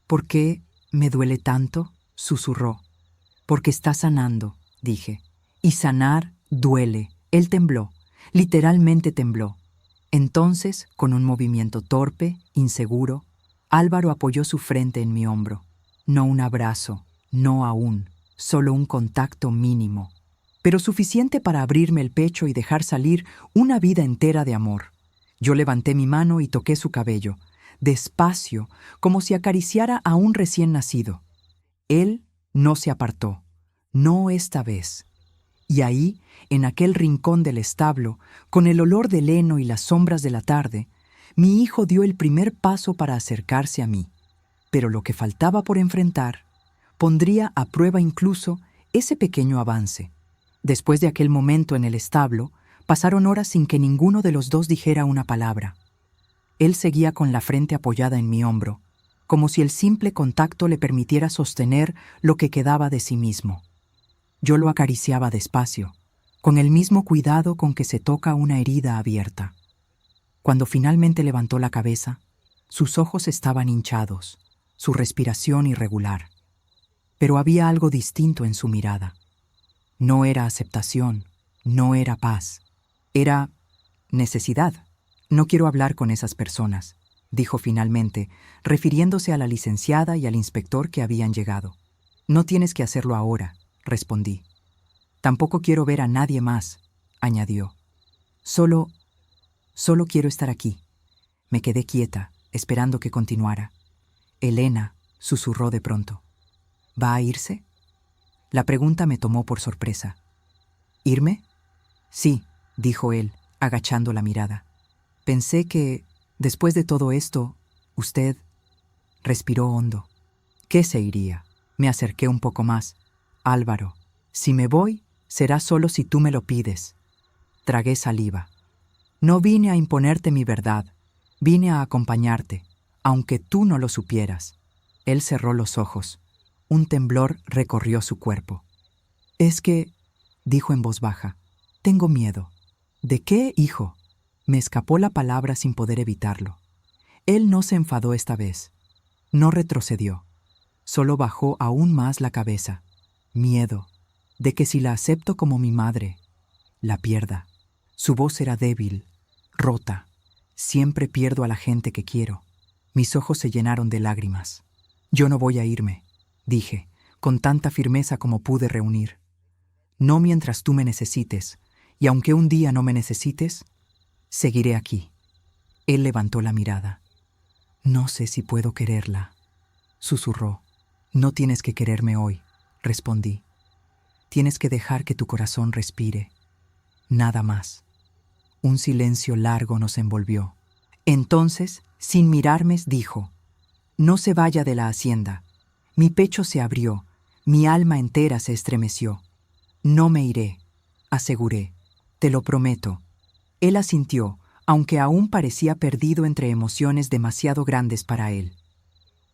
«¿Por qué me duele tanto?», susurró. «Porque está sanando», dije. «Y sanar duele». Él tembló, literalmente tembló. Entonces, con un movimiento torpe, inseguro, Álvaro apoyó su frente en mi hombro. No un abrazo, no aún, solo un contacto mínimo, pero suficiente para abrirme el pecho y dejar salir una vida entera de amor. Yo levanté mi mano y toqué su cabello, despacio, como si acariciara a un recién nacido. Él no se apartó, no esta vez. Y ahí, en aquel rincón del establo, con el olor del heno y las sombras de la tarde, mi hijo dio el primer paso para acercarse a mí. Pero lo que faltaba por enfrentar pondría a prueba incluso ese pequeño avance. Después de aquel momento en el establo, pasaron horas sin que ninguno de los dos dijera una palabra. Él seguía con la frente apoyada en mi hombro, como si el simple contacto le permitiera sostener lo que quedaba de sí mismo. Yo lo acariciaba despacio, con el mismo cuidado con que se toca una herida abierta. Cuando finalmente levantó la cabeza, sus ojos estaban hinchados, su respiración irregular. Pero había algo distinto en su mirada. No era aceptación, no era paz, era necesidad. «No quiero hablar con esas personas», dijo finalmente, refiriéndose a la licenciada y al inspector que habían llegado. «No tienes que hacerlo ahora», respondí. «Tampoco quiero ver a nadie más», añadió. Solo quiero estar aquí». Me quedé quieta, esperando que continuara. «Elena», susurró de pronto. «¿Va a irse?». La pregunta me tomó por sorpresa. «¿Irme?». «Sí», dijo él, agachando la mirada. «Pensé que, después de todo esto, usted…». Respiró hondo. «¿Qué se iría?». Me acerqué un poco más. «Álvaro, si me voy, será solo si tú me lo pides». Tragué saliva. «No vine a imponerte mi verdad, vine a acompañarte, aunque tú no lo supieras». Él cerró los ojos. Un temblor recorrió su cuerpo. Es que, dijo en voz baja, tengo miedo. ¿De qué, hijo? Me escapó la palabra sin poder evitarlo. Él no se enfadó esta vez. No retrocedió. Solo bajó aún más la cabeza. Miedo de que si la acepto como mi madre, la pierda. Su voz era débil, rota. Siempre pierdo a la gente que quiero. Mis ojos se llenaron de lágrimas. Yo no voy a irme, dije, con tanta firmeza como pude reunir. No mientras tú me necesites, y aunque un día no me necesites, seguiré aquí. Él levantó la mirada. No sé si puedo quererla, susurró. No tienes que quererme hoy, respondí. Tienes que dejar que tu corazón respire. Nada más. Un silencio largo nos envolvió. Entonces, sin mirarme, dijo: no se vaya de la hacienda. Mi pecho se abrió, mi alma entera se estremeció. No me iré, aseguré. Te lo prometo. Él asintió, aunque aún parecía perdido entre emociones demasiado grandes para él.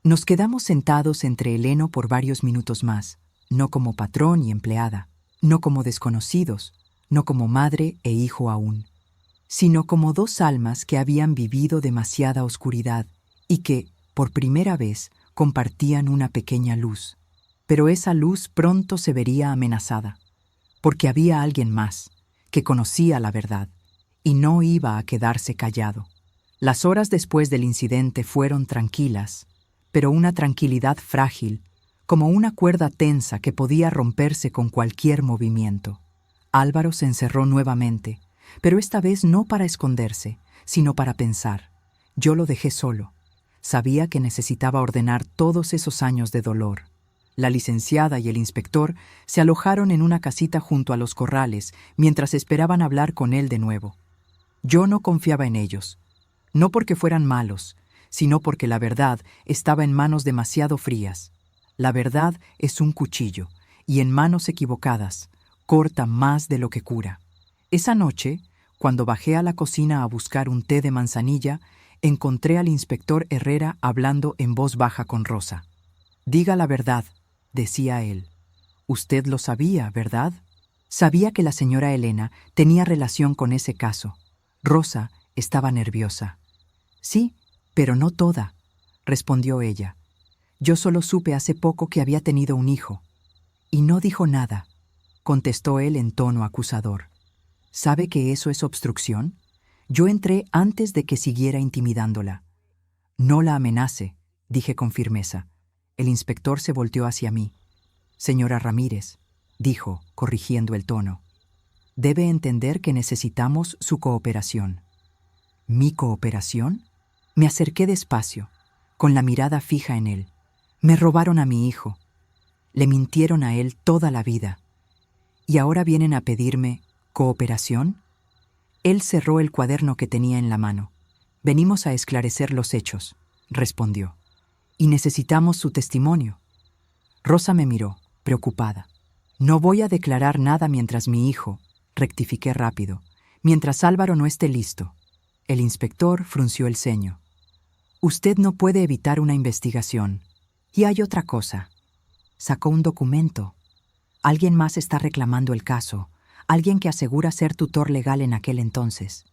Nos quedamos sentados entre el heno por varios minutos más, no como patrón y empleada, no como desconocidos, no como madre e hijo aún, sino como dos almas que habían vivido demasiada oscuridad y que, por primera vez, compartían una pequeña luz. Pero esa luz pronto se vería amenazada, porque había alguien más, que conocía la verdad, y no iba a quedarse callado. Las horas después del incidente fueron tranquilas, pero una tranquilidad frágil, como una cuerda tensa que podía romperse con cualquier movimiento. Álvaro se encerró nuevamente, pero esta vez no para esconderse, sino para pensar. Yo lo dejé solo. Sabía que necesitaba ordenar todos esos años de dolor. La licenciada y el inspector se alojaron en una casita junto a los corrales mientras esperaban hablar con él de nuevo. Yo no confiaba en ellos, no porque fueran malos, sino porque la verdad estaba en manos demasiado frías. La verdad es un cuchillo, y en manos equivocadas, corta más de lo que cura. Esa noche, cuando bajé a la cocina a buscar un té de manzanilla, encontré al inspector Herrera hablando en voz baja con Rosa. «Diga la verdad», decía él. «Usted lo sabía, ¿verdad?» Sabía que la señora Elena tenía relación con ese caso. Rosa estaba nerviosa. «Sí, pero no toda», respondió ella. «Yo solo supe hace poco que había tenido un hijo». «Y no dijo nada», contestó él en tono acusador. «¿Sabe que eso es obstrucción? Yo entré antes de que siguiera intimidándola». «No la amenace», dije con firmeza. El inspector se volteó hacia mí. «Señora Ramírez», dijo, corrigiendo el tono, «debe entender que necesitamos su cooperación». ¿Mi cooperación? Me acerqué despacio, con la mirada fija en él. Me robaron a mi hijo. Le mintieron a él toda la vida. ¿Y ahora vienen a pedirme cooperación? Él cerró el cuaderno que tenía en la mano. «Venimos a esclarecer los hechos», respondió. «Y necesitamos su testimonio». Rosa me miró, preocupada. «No voy a declarar nada mientras mi hijo», rectifiqué rápido, «mientras Álvaro no esté listo». El inspector frunció el ceño. «Usted no puede evitar una investigación. Y hay otra cosa. Sacó un documento. Alguien más está reclamando el caso, alguien que asegura ser tutor legal en aquel entonces».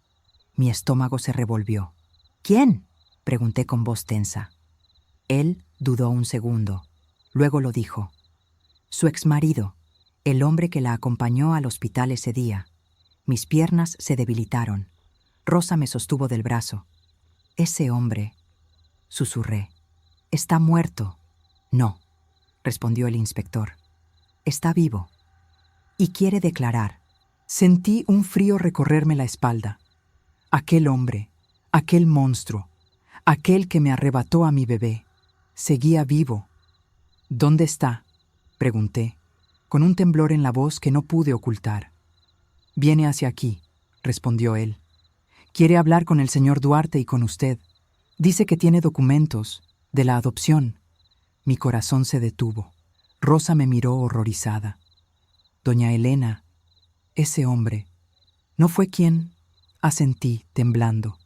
Mi estómago se revolvió. «¿Quién?», pregunté con voz tensa. Él dudó un segundo. Luego lo dijo. «Su exmarido, el hombre que la acompañó al hospital ese día». Mis piernas se debilitaron. Rosa me sostuvo del brazo. «Ese hombre», susurré, «está muerto». «No», respondió el inspector. «Está vivo. Y quiere declarar». Sentí un frío recorrerme la espalda. Aquel hombre, aquel monstruo, aquel que me arrebató a mi bebé, seguía vivo. «¿Dónde está?», pregunté, con un temblor en la voz que no pude ocultar. «Viene hacia aquí», respondió él. «Quiere hablar con el señor Duarte y con usted. Dice que tiene documentos de la adopción». Mi corazón se detuvo. Rosa me miró horrorizada. «Doña Elena, ese hombre, ¿no fue quien?», asentí, temblando.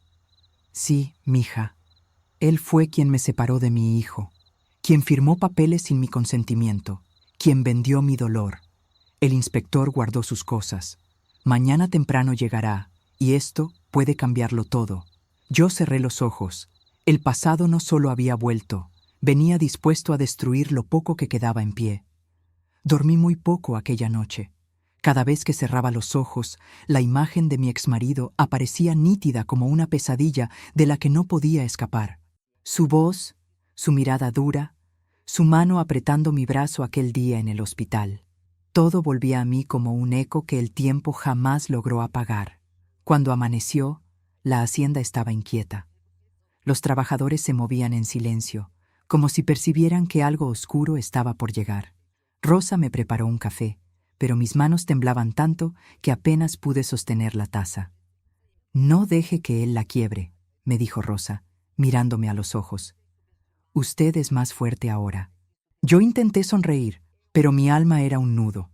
«Sí, mija, él fue quien me separó de mi hijo, quien firmó papeles sin mi consentimiento, quien vendió mi dolor. El inspector guardó sus cosas. Mañana temprano llegará, y esto puede cambiarlo todo. Yo cerré los ojos. El pasado no solo había vuelto, venía dispuesto a destruir lo poco que quedaba en pie. Dormí muy poco aquella noche. Cada vez que cerraba los ojos, la imagen de mi exmarido aparecía nítida como una pesadilla de la que no podía escapar. Su voz, su mirada dura, su mano apretando mi brazo aquel día en el hospital. Todo volvía a mí como un eco que el tiempo jamás logró apagar. Cuando amaneció, la hacienda estaba inquieta. Los trabajadores se movían en silencio, como si percibieran que algo oscuro estaba por llegar. Rosa me preparó un café, pero mis manos temblaban tanto que apenas pude sostener la taza. «No deje que él la quiebre», me dijo Rosa, mirándome a los ojos. «Usted es más fuerte ahora». Yo intenté sonreír, pero mi alma era un nudo.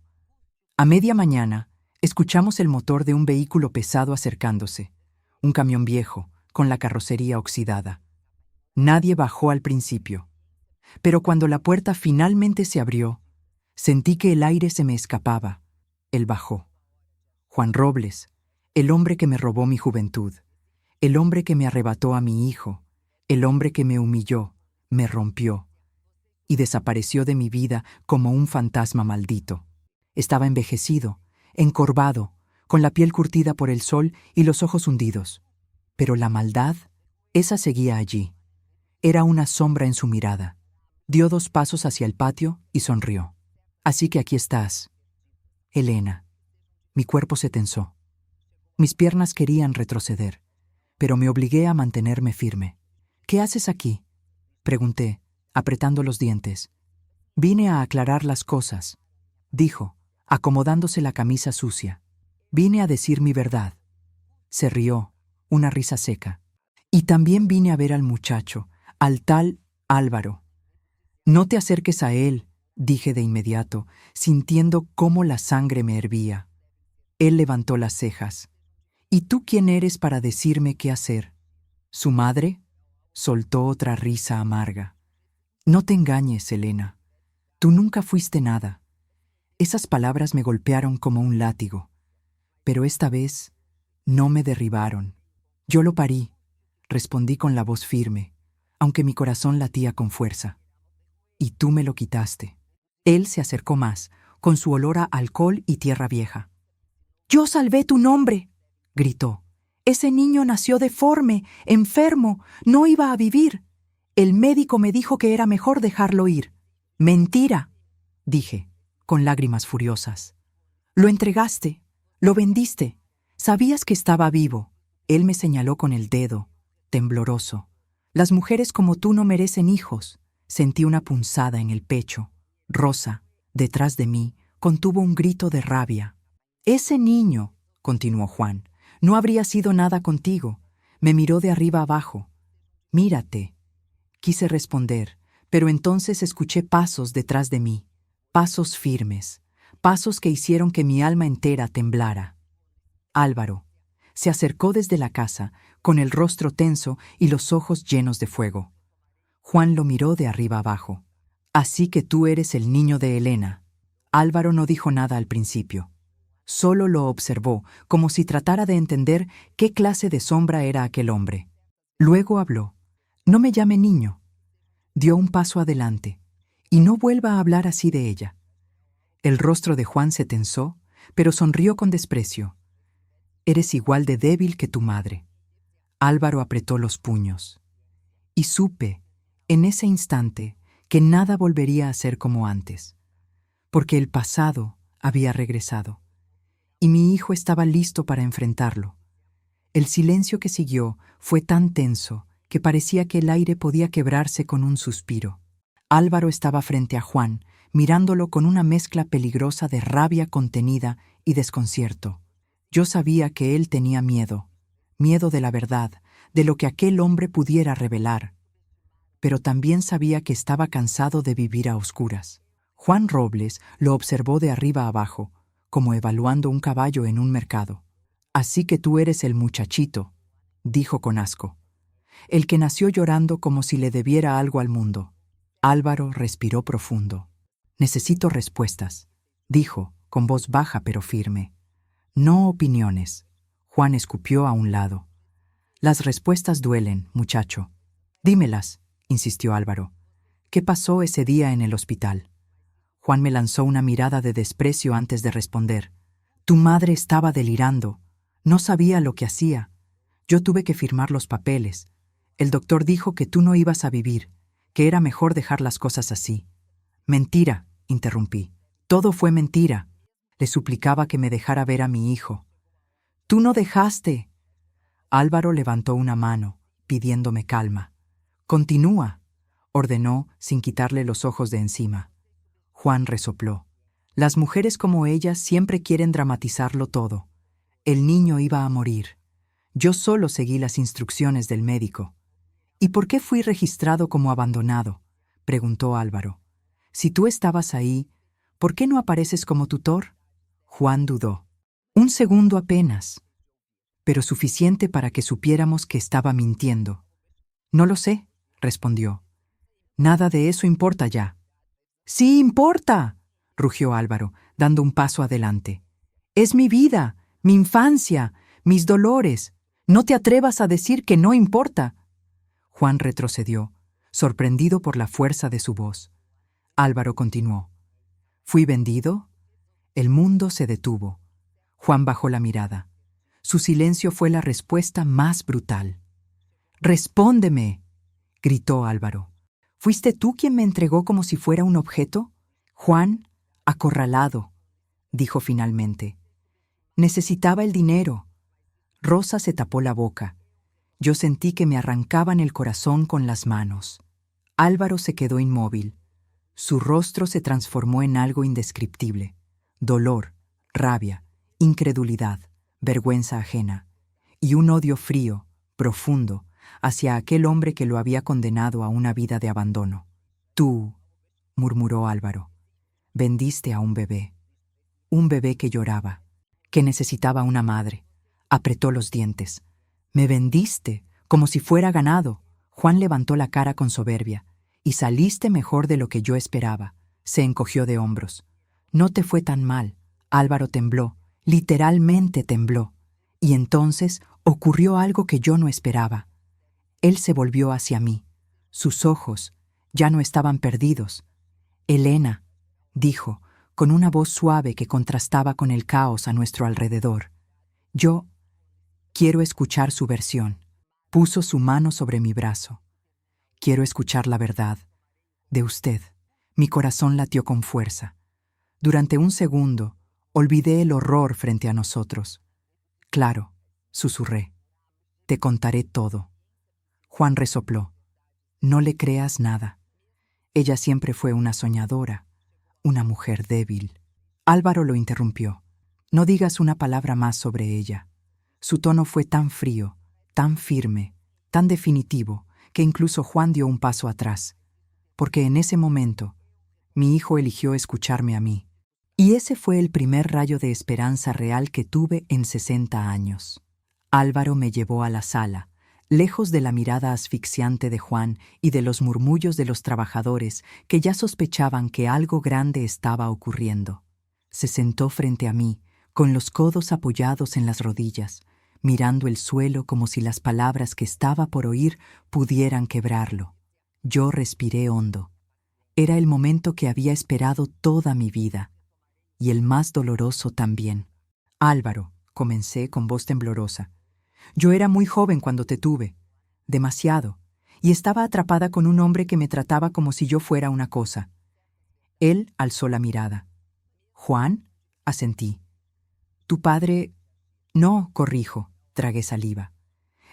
A media mañana, escuchamos el motor de un vehículo pesado acercándose, un camión viejo, con la carrocería oxidada. Nadie bajó al principio, pero cuando la puerta finalmente se abrió, sentí que el aire se me escapaba. Él bajó. Juan Robles, el hombre que me robó mi juventud, el hombre que me arrebató a mi hijo, el hombre que me humilló, me rompió y desapareció de mi vida como un fantasma maldito. Estaba envejecido, encorvado, con la piel curtida por el sol y los ojos hundidos. Pero la maldad, esa seguía allí. Era una sombra en su mirada. Dio 2 pasos hacia el patio y sonrió. «Así que aquí estás, Elena». Mi cuerpo se tensó. Mis piernas querían retroceder, pero me obligué a mantenerme firme. «¿Qué haces aquí?», pregunté, apretando los dientes. «Vine a aclarar las cosas», dijo, acomodándose la camisa sucia. «Vine a decir mi verdad». Se rió, una risa seca. «Y también vine a ver al muchacho, al tal Álvaro». «No te acerques a él», dije de inmediato, sintiendo cómo la sangre me hervía. Él levantó las cejas. «¿Y tú quién eres para decirme qué hacer?». «¿Su madre?», soltó otra risa amarga. «No te engañes, Elena. Tú nunca fuiste nada». Esas palabras me golpearon como un látigo. Pero esta vez no me derribaron. «Yo lo parí», respondí con la voz firme, aunque mi corazón latía con fuerza. «Y tú me lo quitaste». Él se acercó más, con su olor a alcohol y tierra vieja. «Yo salvé tu nombre», gritó. «Ese niño nació deforme, enfermo, no iba a vivir. El médico me dijo que era mejor dejarlo ir». «Mentira», dije, con lágrimas furiosas. «Lo entregaste, lo vendiste, sabías que estaba vivo». Él me señaló con el dedo, tembloroso. «Las mujeres como tú no merecen hijos». Sentí una punzada en el pecho. Rosa, detrás de mí, contuvo un grito de rabia. «Ese niño», continuó Juan, «no habría sido nada contigo». Me miró de arriba abajo. «Mírate». Quise responder, pero entonces escuché pasos detrás de mí, pasos firmes, pasos que hicieron que mi alma entera temblara. Álvaro se acercó desde la casa, con el rostro tenso y los ojos llenos de fuego. Juan lo miró de arriba abajo. «Así que tú eres el niño de Elena». Álvaro no dijo nada al principio. Solo lo observó, como si tratara de entender qué clase de sombra era aquel hombre. Luego habló. «No me llame niño». Dio un paso adelante. «Y no vuelva a hablar así de ella». El rostro de Juan se tensó, pero sonrió con desprecio. «Eres igual de débil que tu madre». Álvaro apretó los puños. Y supe, en ese instante, que nada volvería a ser como antes, porque el pasado había regresado, y mi hijo estaba listo para enfrentarlo. El silencio que siguió fue tan tenso que parecía que el aire podía quebrarse con un suspiro. Álvaro estaba frente a Juan, mirándolo con una mezcla peligrosa de rabia contenida y desconcierto. Yo sabía que él tenía miedo, miedo de la verdad, de lo que aquel hombre pudiera revelar. Pero también sabía que estaba cansado de vivir a oscuras. Juan Robles lo observó de arriba abajo, como evaluando un caballo en un mercado. «Así que tú eres el muchachito», dijo con asco, «el que nació llorando como si le debiera algo al mundo». Álvaro respiró profundo. «Necesito respuestas», dijo, con voz baja pero firme. No opiniones. Juan escupió a un lado. Las respuestas duelen, muchacho. Dímelas, insistió Álvaro. ¿Qué pasó ese día en el hospital? Juan me lanzó una mirada de desprecio antes de responder. Tu madre estaba delirando. No sabía lo que hacía. Yo tuve que firmar los papeles. El doctor dijo que tú no ibas a vivir, que era mejor dejar las cosas así. Mentira, interrumpí. Todo fue mentira. Le suplicaba que me dejara ver a mi hijo. Tú no dejaste. Álvaro levantó una mano, pidiéndome calma. Continúa, ordenó sin quitarle los ojos de encima. Juan resopló. Las mujeres como ella siempre quieren dramatizarlo todo. El niño iba a morir. Yo solo seguí las instrucciones del médico. ¿Y por qué fui registrado como abandonado?, preguntó Álvaro. Si tú estabas ahí, ¿por qué no apareces como tutor? Juan dudó. Un segundo apenas, pero suficiente para que supiéramos que estaba mintiendo. No lo sé, respondió. Nada de eso importa ya. ¡Sí importa!, rugió Álvaro, dando un paso adelante. Es mi vida, mi infancia, mis dolores. No te atrevas a decir que no importa. Juan retrocedió, sorprendido por la fuerza de su voz. Álvaro continuó. ¿Fui vendido? El mundo se detuvo. Juan bajó la mirada. Su silencio fue la respuesta más brutal. ¡Respóndeme!, gritó Álvaro. ¿Fuiste tú quien me entregó como si fuera un objeto? Juan, acorralado, dijo finalmente. Necesitaba el dinero. Rosa se tapó la boca. Yo sentí que me arrancaban el corazón con las manos. Álvaro se quedó inmóvil. Su rostro se transformó en algo indescriptible. Dolor, rabia, incredulidad, vergüenza ajena, y un odio frío, profundo, hacia aquel hombre que lo había condenado a una vida de abandono. Tú, murmuró Álvaro, vendiste a un bebé que lloraba, que necesitaba una madre. Apretó los dientes. Me vendiste, como si fuera ganado. Juan levantó la cara con soberbia. Y saliste mejor de lo que yo esperaba. Se encogió de hombros. No te fue tan mal. Álvaro tembló, literalmente tembló. Y entonces ocurrió algo que yo no esperaba. Él se volvió hacia mí. Sus ojos ya no estaban perdidos. Elena, dijo, con una voz suave que contrastaba con el caos a nuestro alrededor. Yo quiero escuchar su versión. Puso su mano sobre mi brazo. Quiero escuchar la verdad. De usted. Mi corazón latió con fuerza. Durante un segundo, olvidé el horror frente a nosotros. Claro, susurré. Te contaré todo. Juan resopló. No le creas nada. Ella siempre fue una soñadora, una mujer débil. Álvaro lo interrumpió. No digas una palabra más sobre ella. Su tono fue tan frío, tan firme, tan definitivo, que incluso Juan dio un paso atrás. Porque en ese momento, mi hijo eligió escucharme a mí. Y ese fue el primer rayo de esperanza real que tuve en 60 años. Álvaro me llevó a la sala, lejos de la mirada asfixiante de Juan y de los murmullos de los trabajadores que ya sospechaban que algo grande estaba ocurriendo. Se sentó frente a mí, con los codos apoyados en las rodillas, mirando el suelo como si las palabras que estaba por oír pudieran quebrarlo. Yo respiré hondo. Era el momento que había esperado toda mi vida, y el más doloroso también. Álvaro, comencé con voz temblorosa. Yo era muy joven cuando te tuve, demasiado, y estaba atrapada con un hombre que me trataba como si yo fuera una cosa. Él alzó la mirada. ¿Juan? Asentí. ¿Tu padre? No, corrijo, tragué saliva.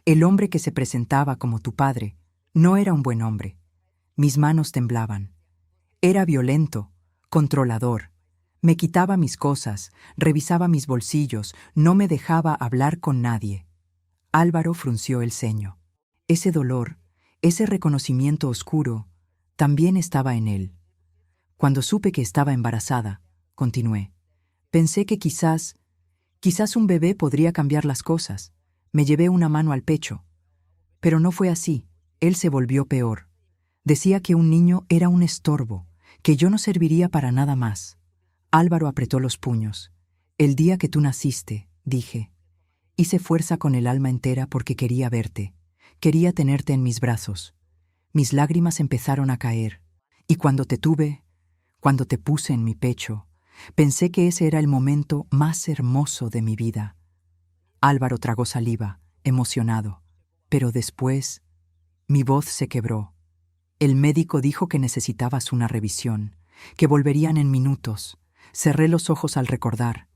El hombre que se presentaba como tu padre no era un buen hombre. Mis manos temblaban. Era violento, controlador. Me quitaba mis cosas, revisaba mis bolsillos, no me dejaba hablar con nadie. Álvaro frunció el ceño. Ese dolor, ese reconocimiento oscuro, también estaba en él. Cuando supe que estaba embarazada, continué, pensé que quizás un bebé podría cambiar las cosas. Me llevé una mano al pecho. Pero no fue así. Él se volvió peor. Decía que un niño era un estorbo, que yo no serviría para nada más. Álvaro apretó los puños. El día que tú naciste, dije, hice fuerza con el alma entera porque quería verte, quería tenerte en mis brazos. Mis lágrimas empezaron a caer, y cuando te tuve, cuando te puse en mi pecho, pensé que ese era el momento más hermoso de mi vida. Álvaro tragó saliva, emocionado, pero después mi voz se quebró. El médico dijo que necesitabas una revisión, que volverían en minutos. Cerré los ojos al recordar.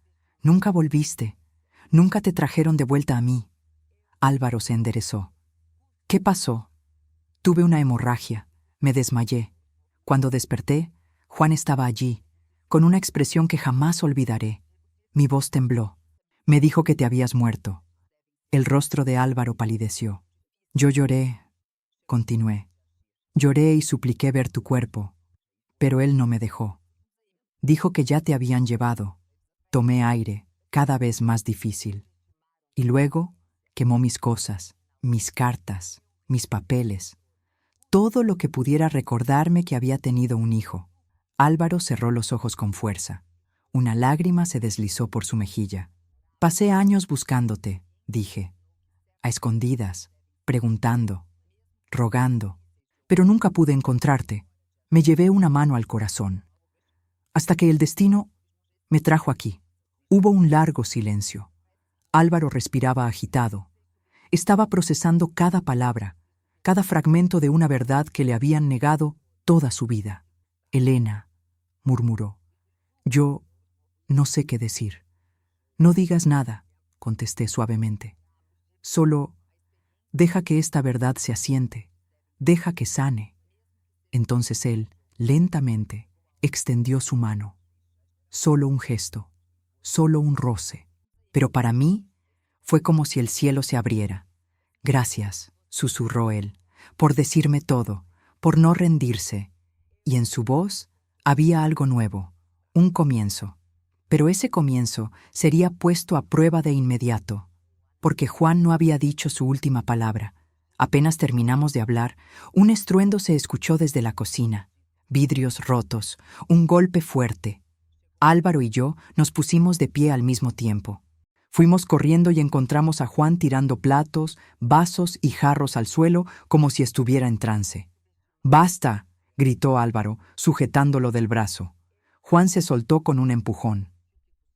Nunca volviste. Nunca te trajeron de vuelta a mí. Álvaro se enderezó. ¿Qué pasó? Tuve una hemorragia. Me desmayé. Cuando desperté, Juan estaba allí, con una expresión que jamás olvidaré. Mi voz tembló. Me dijo que te habías muerto. El rostro de Álvaro palideció. Yo lloré, continué. Lloré y supliqué ver tu cuerpo, pero él no me dejó. Dijo que ya te habían llevado. Tomé aire, cada vez más difícil. Y luego quemó mis cosas, mis cartas, mis papeles, todo lo que pudiera recordarme que había tenido un hijo. Álvaro cerró los ojos con fuerza. Una lágrima se deslizó por su mejilla. Pasé años buscándote, dije, a escondidas, preguntando, rogando, pero nunca pude encontrarte. Me llevé una mano al corazón. Hasta que el destino me trajo aquí. Hubo un largo silencio. Álvaro respiraba agitado. Estaba procesando cada palabra, cada fragmento de una verdad que le habían negado toda su vida. Elena, murmuró. Yo no sé qué decir. No digas nada, contesté suavemente. Solo deja que esta verdad se asiente. Deja que sane. Entonces él, lentamente, extendió su mano. Solo un gesto, solo un roce. Pero para mí fue como si el cielo se abriera. Gracias, susurró él, por decirme todo, por no rendirse. Y en su voz había algo nuevo, un comienzo. Pero ese comienzo sería puesto a prueba de inmediato, porque Juan no había dicho su última palabra. Apenas terminamos de hablar, un estruendo se escuchó desde la cocina. Vidrios rotos, un golpe fuerte. Álvaro y yo nos pusimos de pie al mismo tiempo. Fuimos corriendo y encontramos a Juan tirando platos, vasos y jarros al suelo como si estuviera en trance. ¡Basta!, gritó Álvaro, sujetándolo del brazo. Juan se soltó con un empujón.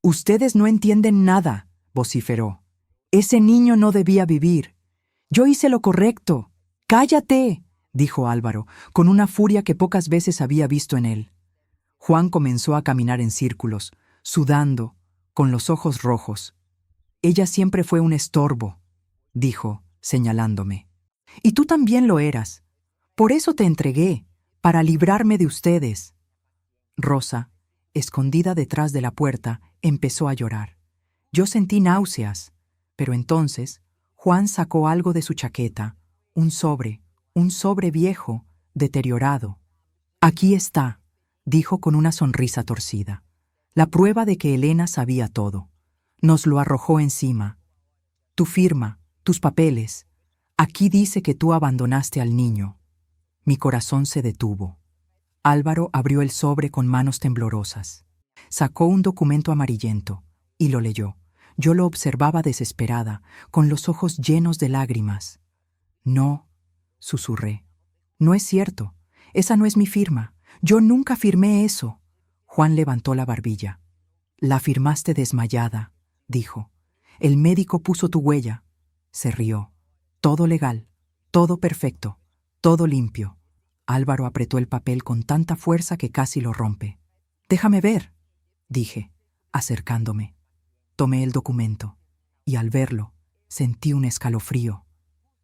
«Ustedes no entienden nada», vociferó. «Ese niño no debía vivir. Yo hice lo correcto». «¡Cállate!», dijo Álvaro, con una furia que pocas veces había visto en él. Juan comenzó a caminar en círculos, sudando, con los ojos rojos. «Ella siempre fue un estorbo», dijo, señalándome. «Y tú también lo eras. Por eso te entregué, para librarme de ustedes». Rosa, escondida detrás de la puerta, empezó a llorar. Yo sentí náuseas, pero entonces Juan sacó algo de su chaqueta, un sobre viejo, deteriorado. «Aquí está», dijo con una sonrisa torcida. «La prueba de que Elena sabía todo. Nos lo arrojó encima. Tu firma, tus papeles. Aquí dice que tú abandonaste al niño». Mi corazón se detuvo. Álvaro abrió el sobre con manos temblorosas. Sacó un documento amarillento y lo leyó. Yo lo observaba desesperada, con los ojos llenos de lágrimas. «No», susurré. «No es cierto. Esa no es mi firma. Yo nunca firmé eso». Juan levantó la barbilla. «La firmaste desmayada», dijo. «El médico puso tu huella». Se rió. «Todo legal, todo perfecto, todo limpio». Álvaro apretó el papel con tanta fuerza que casi lo rompe. «Déjame ver», dije, acercándome. Tomé el documento, y al verlo, sentí un escalofrío.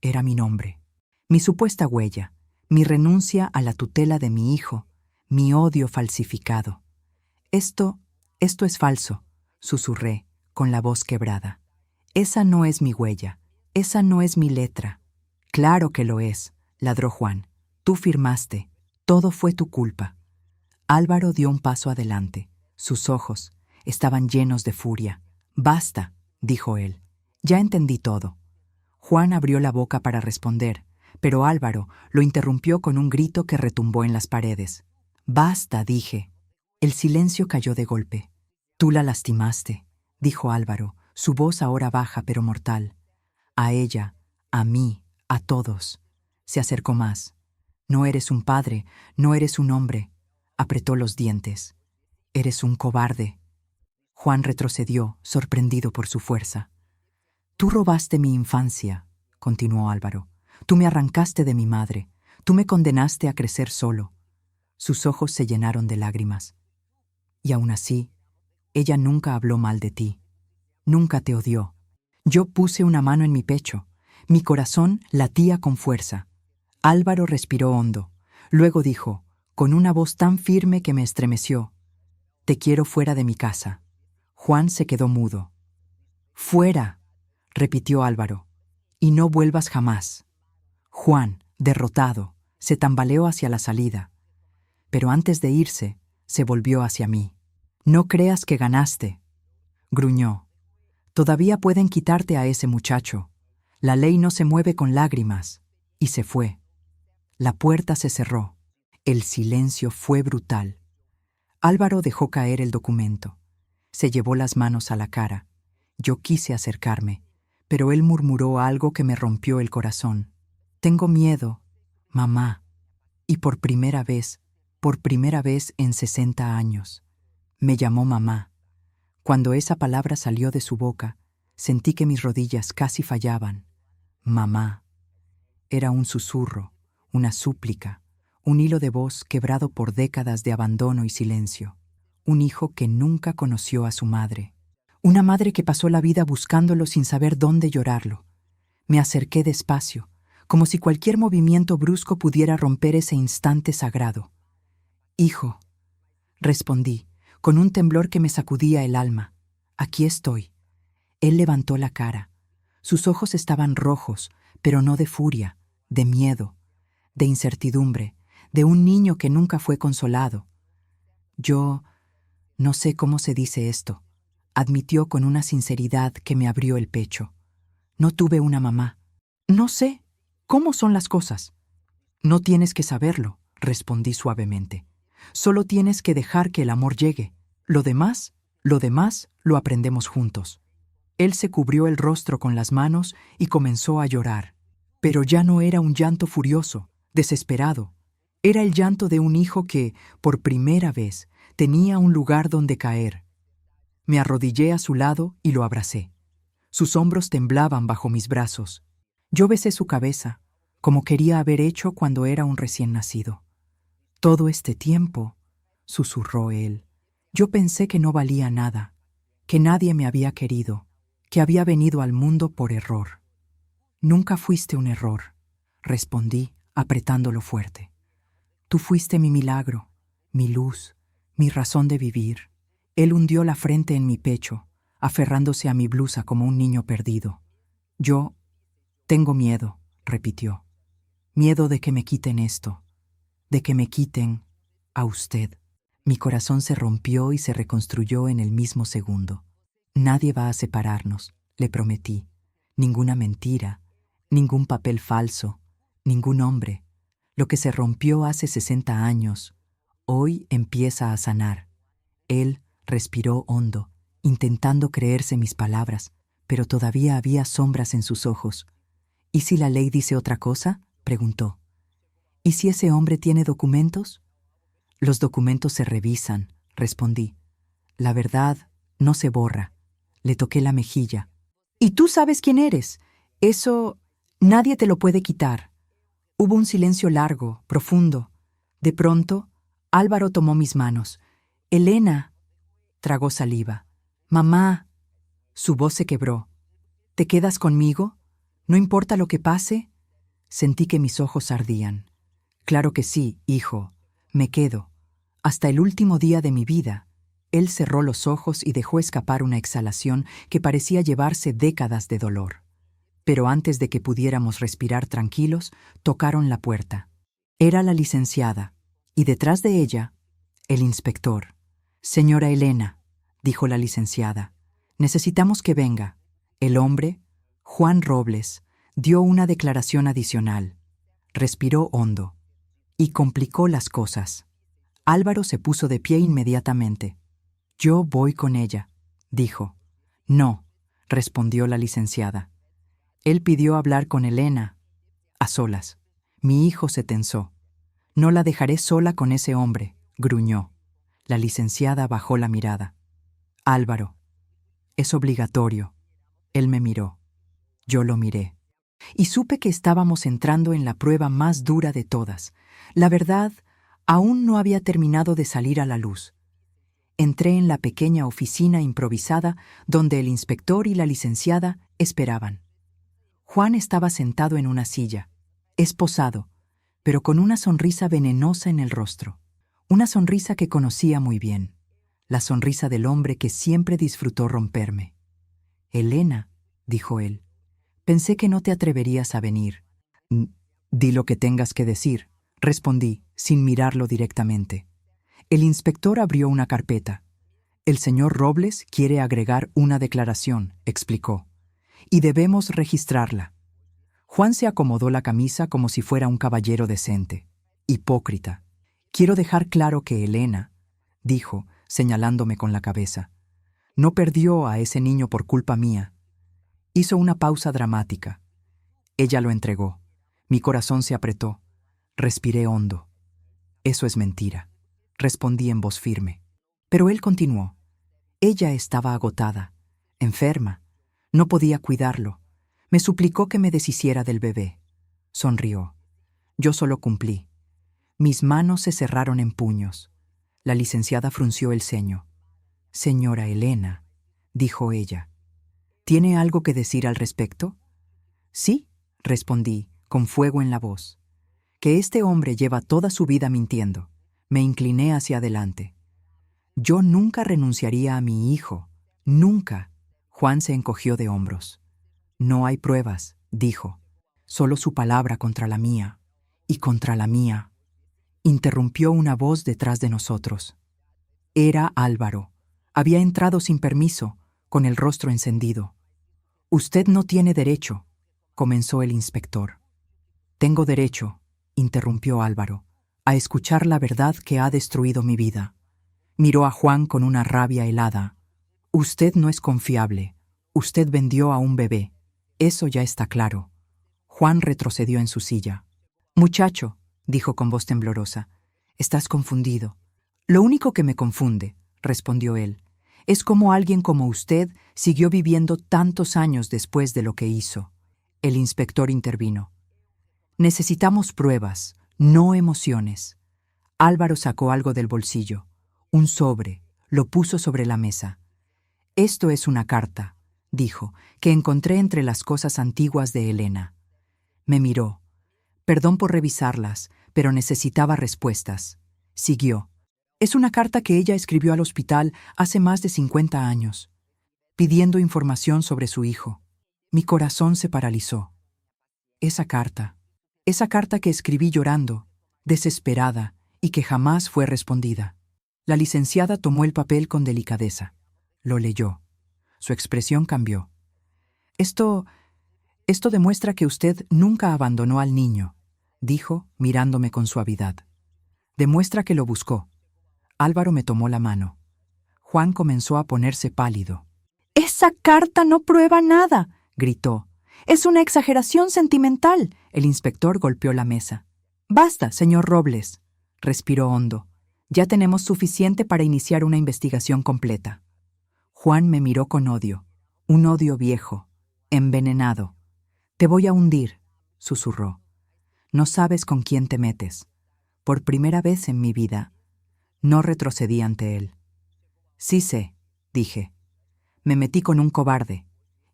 Era mi nombre, mi supuesta huella, mi renuncia a la tutela de mi hijo, mi odio falsificado. Esto es falso», susurré, con la voz quebrada. «Esa no es mi huella, esa no es mi letra». «Claro que lo es», ladró Juan. «Tú firmaste, todo fue tu culpa». Álvaro dio un paso adelante. Sus ojos estaban llenos de furia. «Basta», dijo él. «Ya entendí todo». Juan abrió la boca para responder, pero Álvaro lo interrumpió con un grito que retumbó en las paredes. «Basta», dije. El silencio cayó de golpe. Tú la lastimaste, dijo Álvaro, su voz ahora baja pero mortal. A ella, a mí, a todos. Se acercó más. No eres un padre, no eres un hombre. Apretó los dientes. Eres un cobarde. Juan retrocedió, sorprendido por su fuerza. Tú robaste mi infancia, continuó Álvaro. Tú me arrancaste de mi madre. Tú me condenaste a crecer solo. Sus ojos se llenaron de lágrimas. Y aún así, ella nunca habló mal de ti. Nunca te odió. Yo puse una mano en mi pecho. Mi corazón latía con fuerza. Álvaro respiró hondo. Luego dijo, con una voz tan firme que me estremeció, «Te quiero fuera de mi casa». Juan se quedó mudo. «Fuera», repitió Álvaro, «y no vuelvas jamás». Juan, derrotado, se tambaleó hacia la salida. Pero antes de irse, se volvió hacia mí. «No creas que ganaste», gruñó. «Todavía pueden quitarte a ese muchacho. La ley no se mueve con lágrimas». Y se fue. La puerta se cerró. El silencio fue brutal. Álvaro dejó caer el documento. Se llevó las manos a la cara. Yo quise acercarme, pero él murmuró algo que me rompió el corazón. «Tengo miedo, mamá». Y por primera vez en 60 años, me llamó mamá. Cuando esa palabra salió de su boca, sentí que mis rodillas casi fallaban. Mamá. Era un susurro, una súplica, un hilo de voz quebrado por décadas de abandono y silencio. Un hijo que nunca conoció a su madre. Una madre que pasó la vida buscándolo sin saber dónde llorarlo. Me acerqué despacio, como si cualquier movimiento brusco pudiera romper ese instante sagrado. «Hijo», respondí, con un temblor que me sacudía el alma. «Aquí estoy». Él levantó la cara. Sus ojos estaban rojos, pero no de furia, de miedo, de incertidumbre, de un niño que nunca fue consolado. «Yo no sé cómo se dice esto», admitió con una sinceridad que me abrió el pecho. «No tuve una mamá. No sé cómo son las cosas». «No tienes que saberlo», respondí suavemente. «Solo tienes que dejar que el amor llegue. Lo demás lo aprendemos juntos». Él se cubrió el rostro con las manos y comenzó a llorar. Pero ya no era un llanto furioso, desesperado. Era el llanto de un hijo que, por primera vez, tenía un lugar donde caer. Me arrodillé a su lado y lo abracé. Sus hombros temblaban bajo mis brazos. Yo besé su cabeza, como quería haber hecho cuando era un recién nacido. «Todo este tiempo», susurró él, «yo pensé que no valía nada, que nadie me había querido, que había venido al mundo por error». «Nunca fuiste un error», respondí, apretándolo fuerte. «Tú fuiste mi milagro, mi luz, mi razón de vivir». Él hundió la frente en mi pecho, aferrándose a mi blusa como un niño perdido. «Yo tengo miedo», repitió. «Miedo de que me quiten esto, de que me quiten a usted». Mi corazón se rompió y se reconstruyó en el mismo segundo. «Nadie va a separarnos», le prometí. «Ninguna mentira, ningún papel falso, ningún hombre. Lo que se rompió hace 60 años, hoy empieza a sanar». Él respiró hondo, intentando creerse mis palabras, pero todavía había sombras en sus ojos. «¿Y si la ley dice otra cosa?», preguntó. «¿Y si ese hombre tiene documentos?». «Los documentos se revisan», respondí. «La verdad no se borra». Le toqué la mejilla. «Y tú sabes quién eres. Eso nadie te lo puede quitar». Hubo un silencio largo, profundo. De pronto, Álvaro tomó mis manos. «Elena», tragó saliva. «Mamá». Su voz se quebró. «¿Te quedas conmigo? ¿No importa lo que pase?». Sentí que mis ojos ardían. «Claro que sí, hijo. Me quedo. Hasta el último día de mi vida». Él cerró los ojos y dejó escapar una exhalación que parecía llevarse décadas de dolor. Pero antes de que pudiéramos respirar tranquilos, tocaron la puerta. Era la licenciada, y detrás de ella, el inspector. «Señora Elena», dijo la licenciada, «necesitamos que venga». El hombre, Juan Robles, dio una declaración adicional. Respiró hondo y complicó las cosas. Álvaro se puso de pie inmediatamente. «Yo voy con ella», dijo. «No», respondió la licenciada. Él pidió hablar con Elena, a solas. Mi hijo se tensó. «No la dejaré sola con ese hombre», gruñó. La licenciada bajó la mirada. «Álvaro, es obligatorio». Él me miró. Yo lo miré. Y supe que estábamos entrando en la prueba más dura de todas. La verdad, aún no había terminado de salir a la luz. Entré en la pequeña oficina improvisada donde el inspector y la licenciada esperaban. Juan estaba sentado en una silla, esposado, pero con una sonrisa venenosa en el rostro. Una sonrisa que conocía muy bien. La sonrisa del hombre que siempre disfrutó romperme. «Elena», dijo él, «pensé que no te atreverías a venir». «Di lo que tengas que decir», respondí, sin mirarlo directamente. El inspector abrió una carpeta. «El señor Robles quiere agregar una declaración», explicó, «y debemos registrarla». Juan se acomodó la camisa como si fuera un caballero decente. «Hipócrita. Quiero dejar claro que Elena», dijo, señalándome con la cabeza, «no perdió a ese niño por culpa mía». Hizo una pausa dramática. Ella lo entregó. Mi corazón se apretó. Respiré hondo. «Eso es mentira», respondí en voz firme. Pero él continuó. «Ella estaba agotada, enferma. No podía cuidarlo. Me suplicó que me deshiciera del bebé». Sonrió. Yo solo cumplí. Mis manos se cerraron en puños. La licenciada frunció el ceño. «Señora Elena», dijo ella, «¿tiene algo que decir al respecto?» «Sí», respondí, con fuego en la voz. «Que este hombre lleva toda su vida mintiendo». Me incliné hacia adelante. «Yo nunca renunciaría a mi hijo. Nunca». Juan se encogió de hombros. «No hay pruebas», dijo. «Solo su palabra contra la mía. Y contra la mía». Interrumpió una voz detrás de nosotros. Era Álvaro. Había entrado sin permiso, con el rostro encendido. «Usted no tiene derecho», comenzó el inspector. «Tengo derecho», interrumpió Álvaro, «a escuchar la verdad que ha destruido mi vida». Miró a Juan con una rabia helada. «Usted no es confiable. Usted vendió a un bebé. Eso ya está claro». Juan retrocedió en su silla. «Muchacho», dijo con voz temblorosa, «estás confundido». «Lo único que me confunde», respondió él, «es cómo alguien como usted siguió viviendo tantos años después de lo que hizo». El inspector intervino. «Necesitamos pruebas, no emociones». Álvaro sacó algo del bolsillo. Un sobre. Lo puso sobre la mesa. «Esto es una carta», dijo, «que encontré entre las cosas antiguas de Elena». Me miró. «Perdón por revisarlas, pero necesitaba respuestas». Siguió. «Es una carta que ella escribió al hospital hace más de 50 años, pidiendo información sobre su hijo». Mi corazón se paralizó. Esa carta que escribí llorando, desesperada, y que jamás fue respondida. La licenciada tomó el papel con delicadeza. Lo leyó. Su expresión cambió. Esto demuestra que usted nunca abandonó al niño», dijo, mirándome con suavidad. «Demuestra que lo buscó». Álvaro me tomó la mano. Juan comenzó a ponerse pálido. «Esa carta no prueba nada», gritó. «Es una exageración sentimental». El inspector golpeó la mesa. «Basta, señor Robles», respiró hondo. «Ya tenemos suficiente para iniciar una investigación completa». Juan me miró con odio, un odio viejo, envenenado. «Te voy a hundir», susurró. «No sabes con quién te metes». Por primera vez en mi vida, no retrocedí ante él. «Sí sé», dije. «Me metí con un cobarde,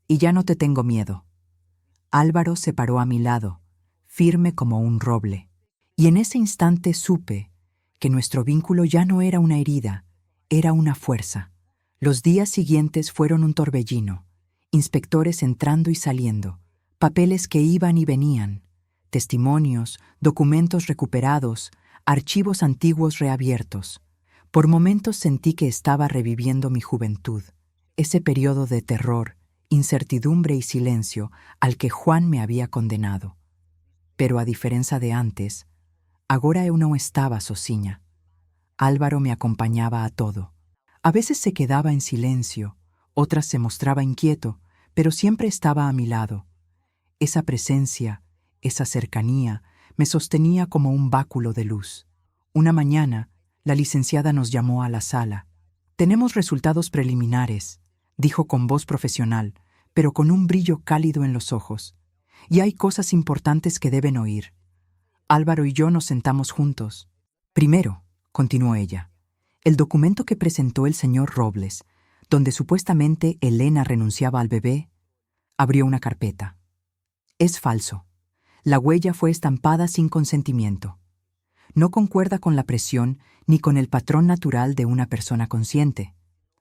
y ya no te tengo miedo». Álvaro se paró a mi lado, firme como un roble, y en ese instante supe que nuestro vínculo ya no era una herida, era una fuerza. Los días siguientes fueron un torbellino, inspectores entrando y saliendo, papeles que iban y venían, testimonios, documentos recuperados, archivos antiguos reabiertos. Por momentos sentí que estaba reviviendo mi juventud, ese periodo de terror, incertidumbre y silencio al que Juan me había condenado. Pero a diferencia de antes, agora eu non estaba sozinha. Álvaro me acompañaba a todo. A veces se quedaba en silencio, otras se mostraba inquieto, pero siempre estaba a mi lado. Esa presencia, esa cercanía, me sostenía como un báculo de luz. Una mañana, la licenciada nos llamó a la sala. «Tenemos resultados preliminares», dijo con voz profesional, pero con un brillo cálido en los ojos. «Y hay cosas importantes que deben oír». Álvaro y yo nos sentamos juntos. «Primero», continuó ella, «el documento que presentó el señor Robles, donde supuestamente Elena renunciaba al bebé, abrió una carpeta. Es falso. La huella fue estampada sin consentimiento. No concuerda con la presión ni con el patrón natural de una persona consciente».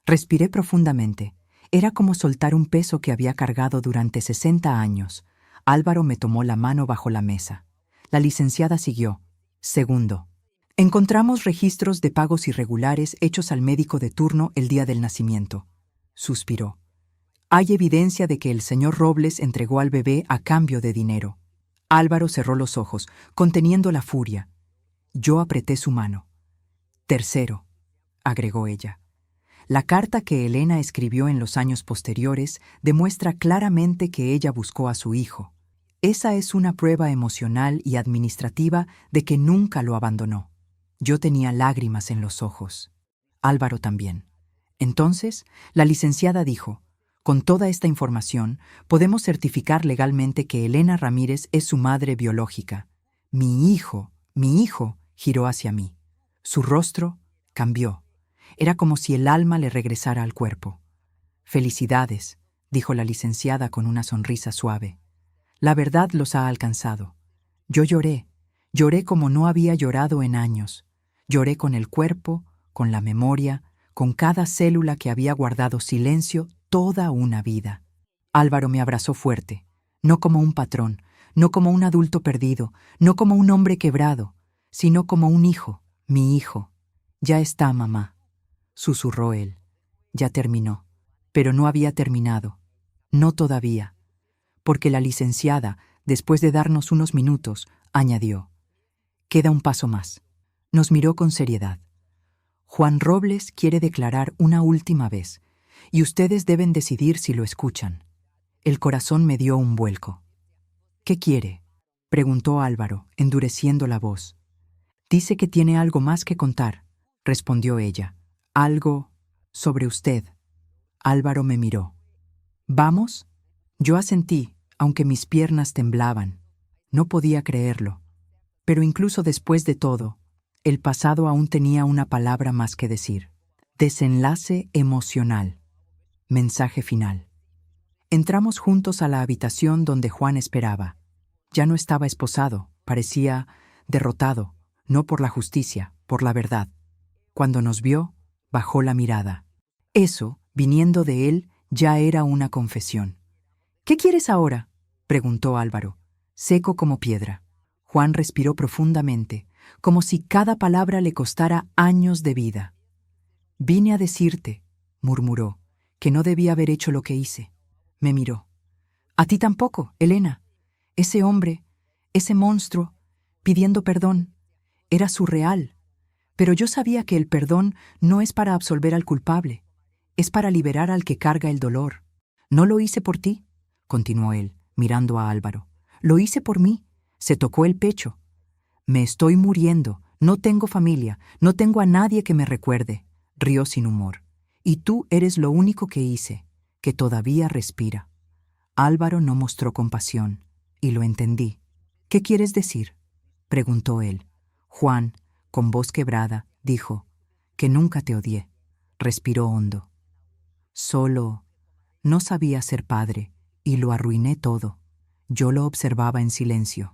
Respiré profundamente. Era como soltar un peso que había cargado durante 60 años. Álvaro me tomó la mano bajo la mesa. La licenciada siguió. «Segundo, encontramos registros de pagos irregulares hechos al médico de turno el día del nacimiento». Suspiró. «Hay evidencia de que el señor Robles entregó al bebé a cambio de dinero». Álvaro cerró los ojos, conteniendo la furia. Yo apreté su mano. «Tercero», agregó ella, «la carta que Elena escribió en los años posteriores demuestra claramente que ella buscó a su hijo. Esa es una prueba emocional y administrativa de que nunca lo abandonó». Yo tenía lágrimas en los ojos. Álvaro también. Entonces, la licenciada dijo: «Con toda esta información, podemos certificar legalmente que Elena Ramírez es su madre biológica. Mi hijo», giró hacia mí. Su rostro cambió. Era como si el alma le regresara al cuerpo. «Felicidades», dijo la licenciada con una sonrisa suave. «La verdad los ha alcanzado». Yo lloré como no había llorado en años. Lloré con el cuerpo, con la memoria, con cada célula que había guardado silencio toda una vida. Álvaro me abrazó fuerte, no como un patrón, no como un adulto perdido, no como un hombre quebrado, sino como un hijo, mi hijo. «Ya está, mamá», susurró él. Ya terminó, pero no había terminado. No todavía. Porque la licenciada, después de darnos unos minutos, añadió: «Queda un paso más». Nos miró con seriedad. «Juan Robles quiere declarar una última vez, y ustedes deben decidir si lo escuchan». El corazón me dio un vuelco. «¿Qué quiere?», preguntó Álvaro, endureciendo la voz. «Dice que tiene algo más que contar», respondió ella. «Algo sobre usted». Álvaro me miró. «¿Vamos?». Yo asentí, aunque mis piernas temblaban. No podía creerlo. Pero incluso después de todo, el pasado aún tenía una palabra más que decir. Desenlace emocional. Mensaje final. Entramos juntos a la habitación donde Juan esperaba. Ya no estaba esposado, parecía derrotado, no por la justicia, por la verdad. Cuando nos vio, bajó la mirada. Eso, viniendo de él, ya era una confesión. «¿Qué quieres ahora?», preguntó Álvaro, seco como piedra. Juan respiró profundamente, como si cada palabra le costara años de vida. «Vine a decirte», murmuró, «que no debía haber hecho lo que hice». Me miró. «A ti tampoco, Elena. Ese hombre, ese monstruo, pidiendo perdón, era surreal. Pero yo sabía que el perdón no es para absolver al culpable, es para liberar al que carga el dolor. No lo hice por ti», continuó él, mirando a Álvaro. «Lo hice por mí». Se tocó el pecho. «Me estoy muriendo, no tengo familia, no tengo a nadie que me recuerde», rió sin humor. «Y tú eres lo único que hice, que todavía respira». Álvaro no mostró compasión, y lo entendí. «¿Qué quieres decir?», preguntó él. Juan, con voz quebrada, dijo: «Que nunca te odié». Respiró hondo. «Solo no sabía ser padre, y lo arruiné todo». Yo lo observaba en silencio.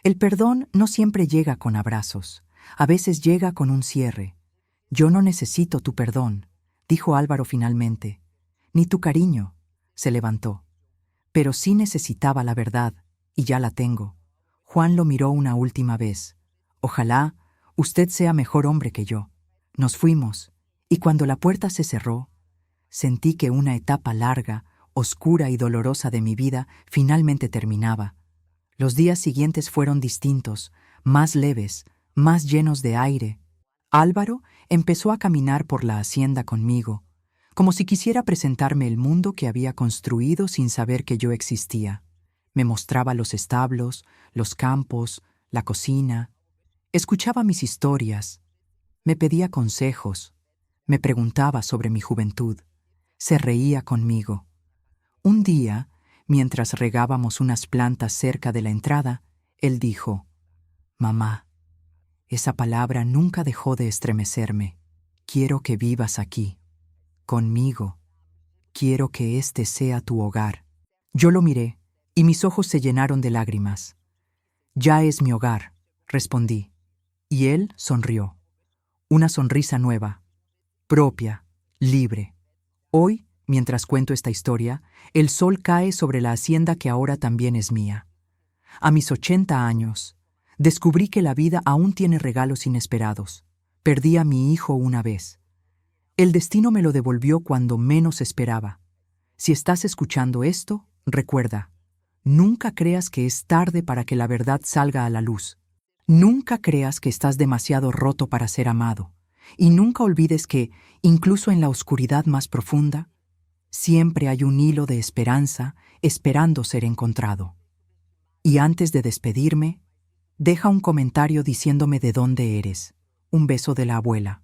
El perdón no siempre llega con abrazos, a veces llega con un cierre. «Yo no necesito tu perdón», dijo Álvaro finalmente, «ni tu cariño», se levantó. «Pero sí necesitaba la verdad, y ya la tengo». Juan lo miró una última vez. «Ojalá usted sea mejor hombre que yo». Nos fuimos, y cuando la puerta se cerró, sentí que una etapa larga, oscura y dolorosa de mi vida finalmente terminaba. Los días siguientes fueron distintos, más leves, más llenos de aire. Álvaro empezó a caminar por la hacienda conmigo, como si quisiera presentarme el mundo que había construido sin saber que yo existía. Me mostraba los establos, los campos, la cocina. Escuchaba mis historias. Me pedía consejos. Me preguntaba sobre mi juventud. Se reía conmigo. Un día, mientras regábamos unas plantas cerca de la entrada, él dijo: «Mamá, esa palabra nunca dejó de estremecerme. Quiero que vivas aquí, conmigo. Quiero que este sea tu hogar». Yo lo miré, y mis ojos se llenaron de lágrimas. «Ya es mi hogar», respondí, y él sonrió. Una sonrisa nueva, propia, libre. Hoy, mientras cuento esta historia, el sol cae sobre la hacienda que ahora también es mía. A mis 80 años, descubrí que la vida aún tiene regalos inesperados. Perdí a mi hijo una vez. El destino me lo devolvió cuando menos esperaba. Si estás escuchando esto, recuerda, nunca creas que es tarde para que la verdad salga a la luz. Nunca creas que estás demasiado roto para ser amado. Y nunca olvides que, incluso en la oscuridad más profunda, siempre hay un hilo de esperanza esperando ser encontrado. Y antes de despedirme, deja un comentario diciéndome de dónde eres. Un beso de la abuela.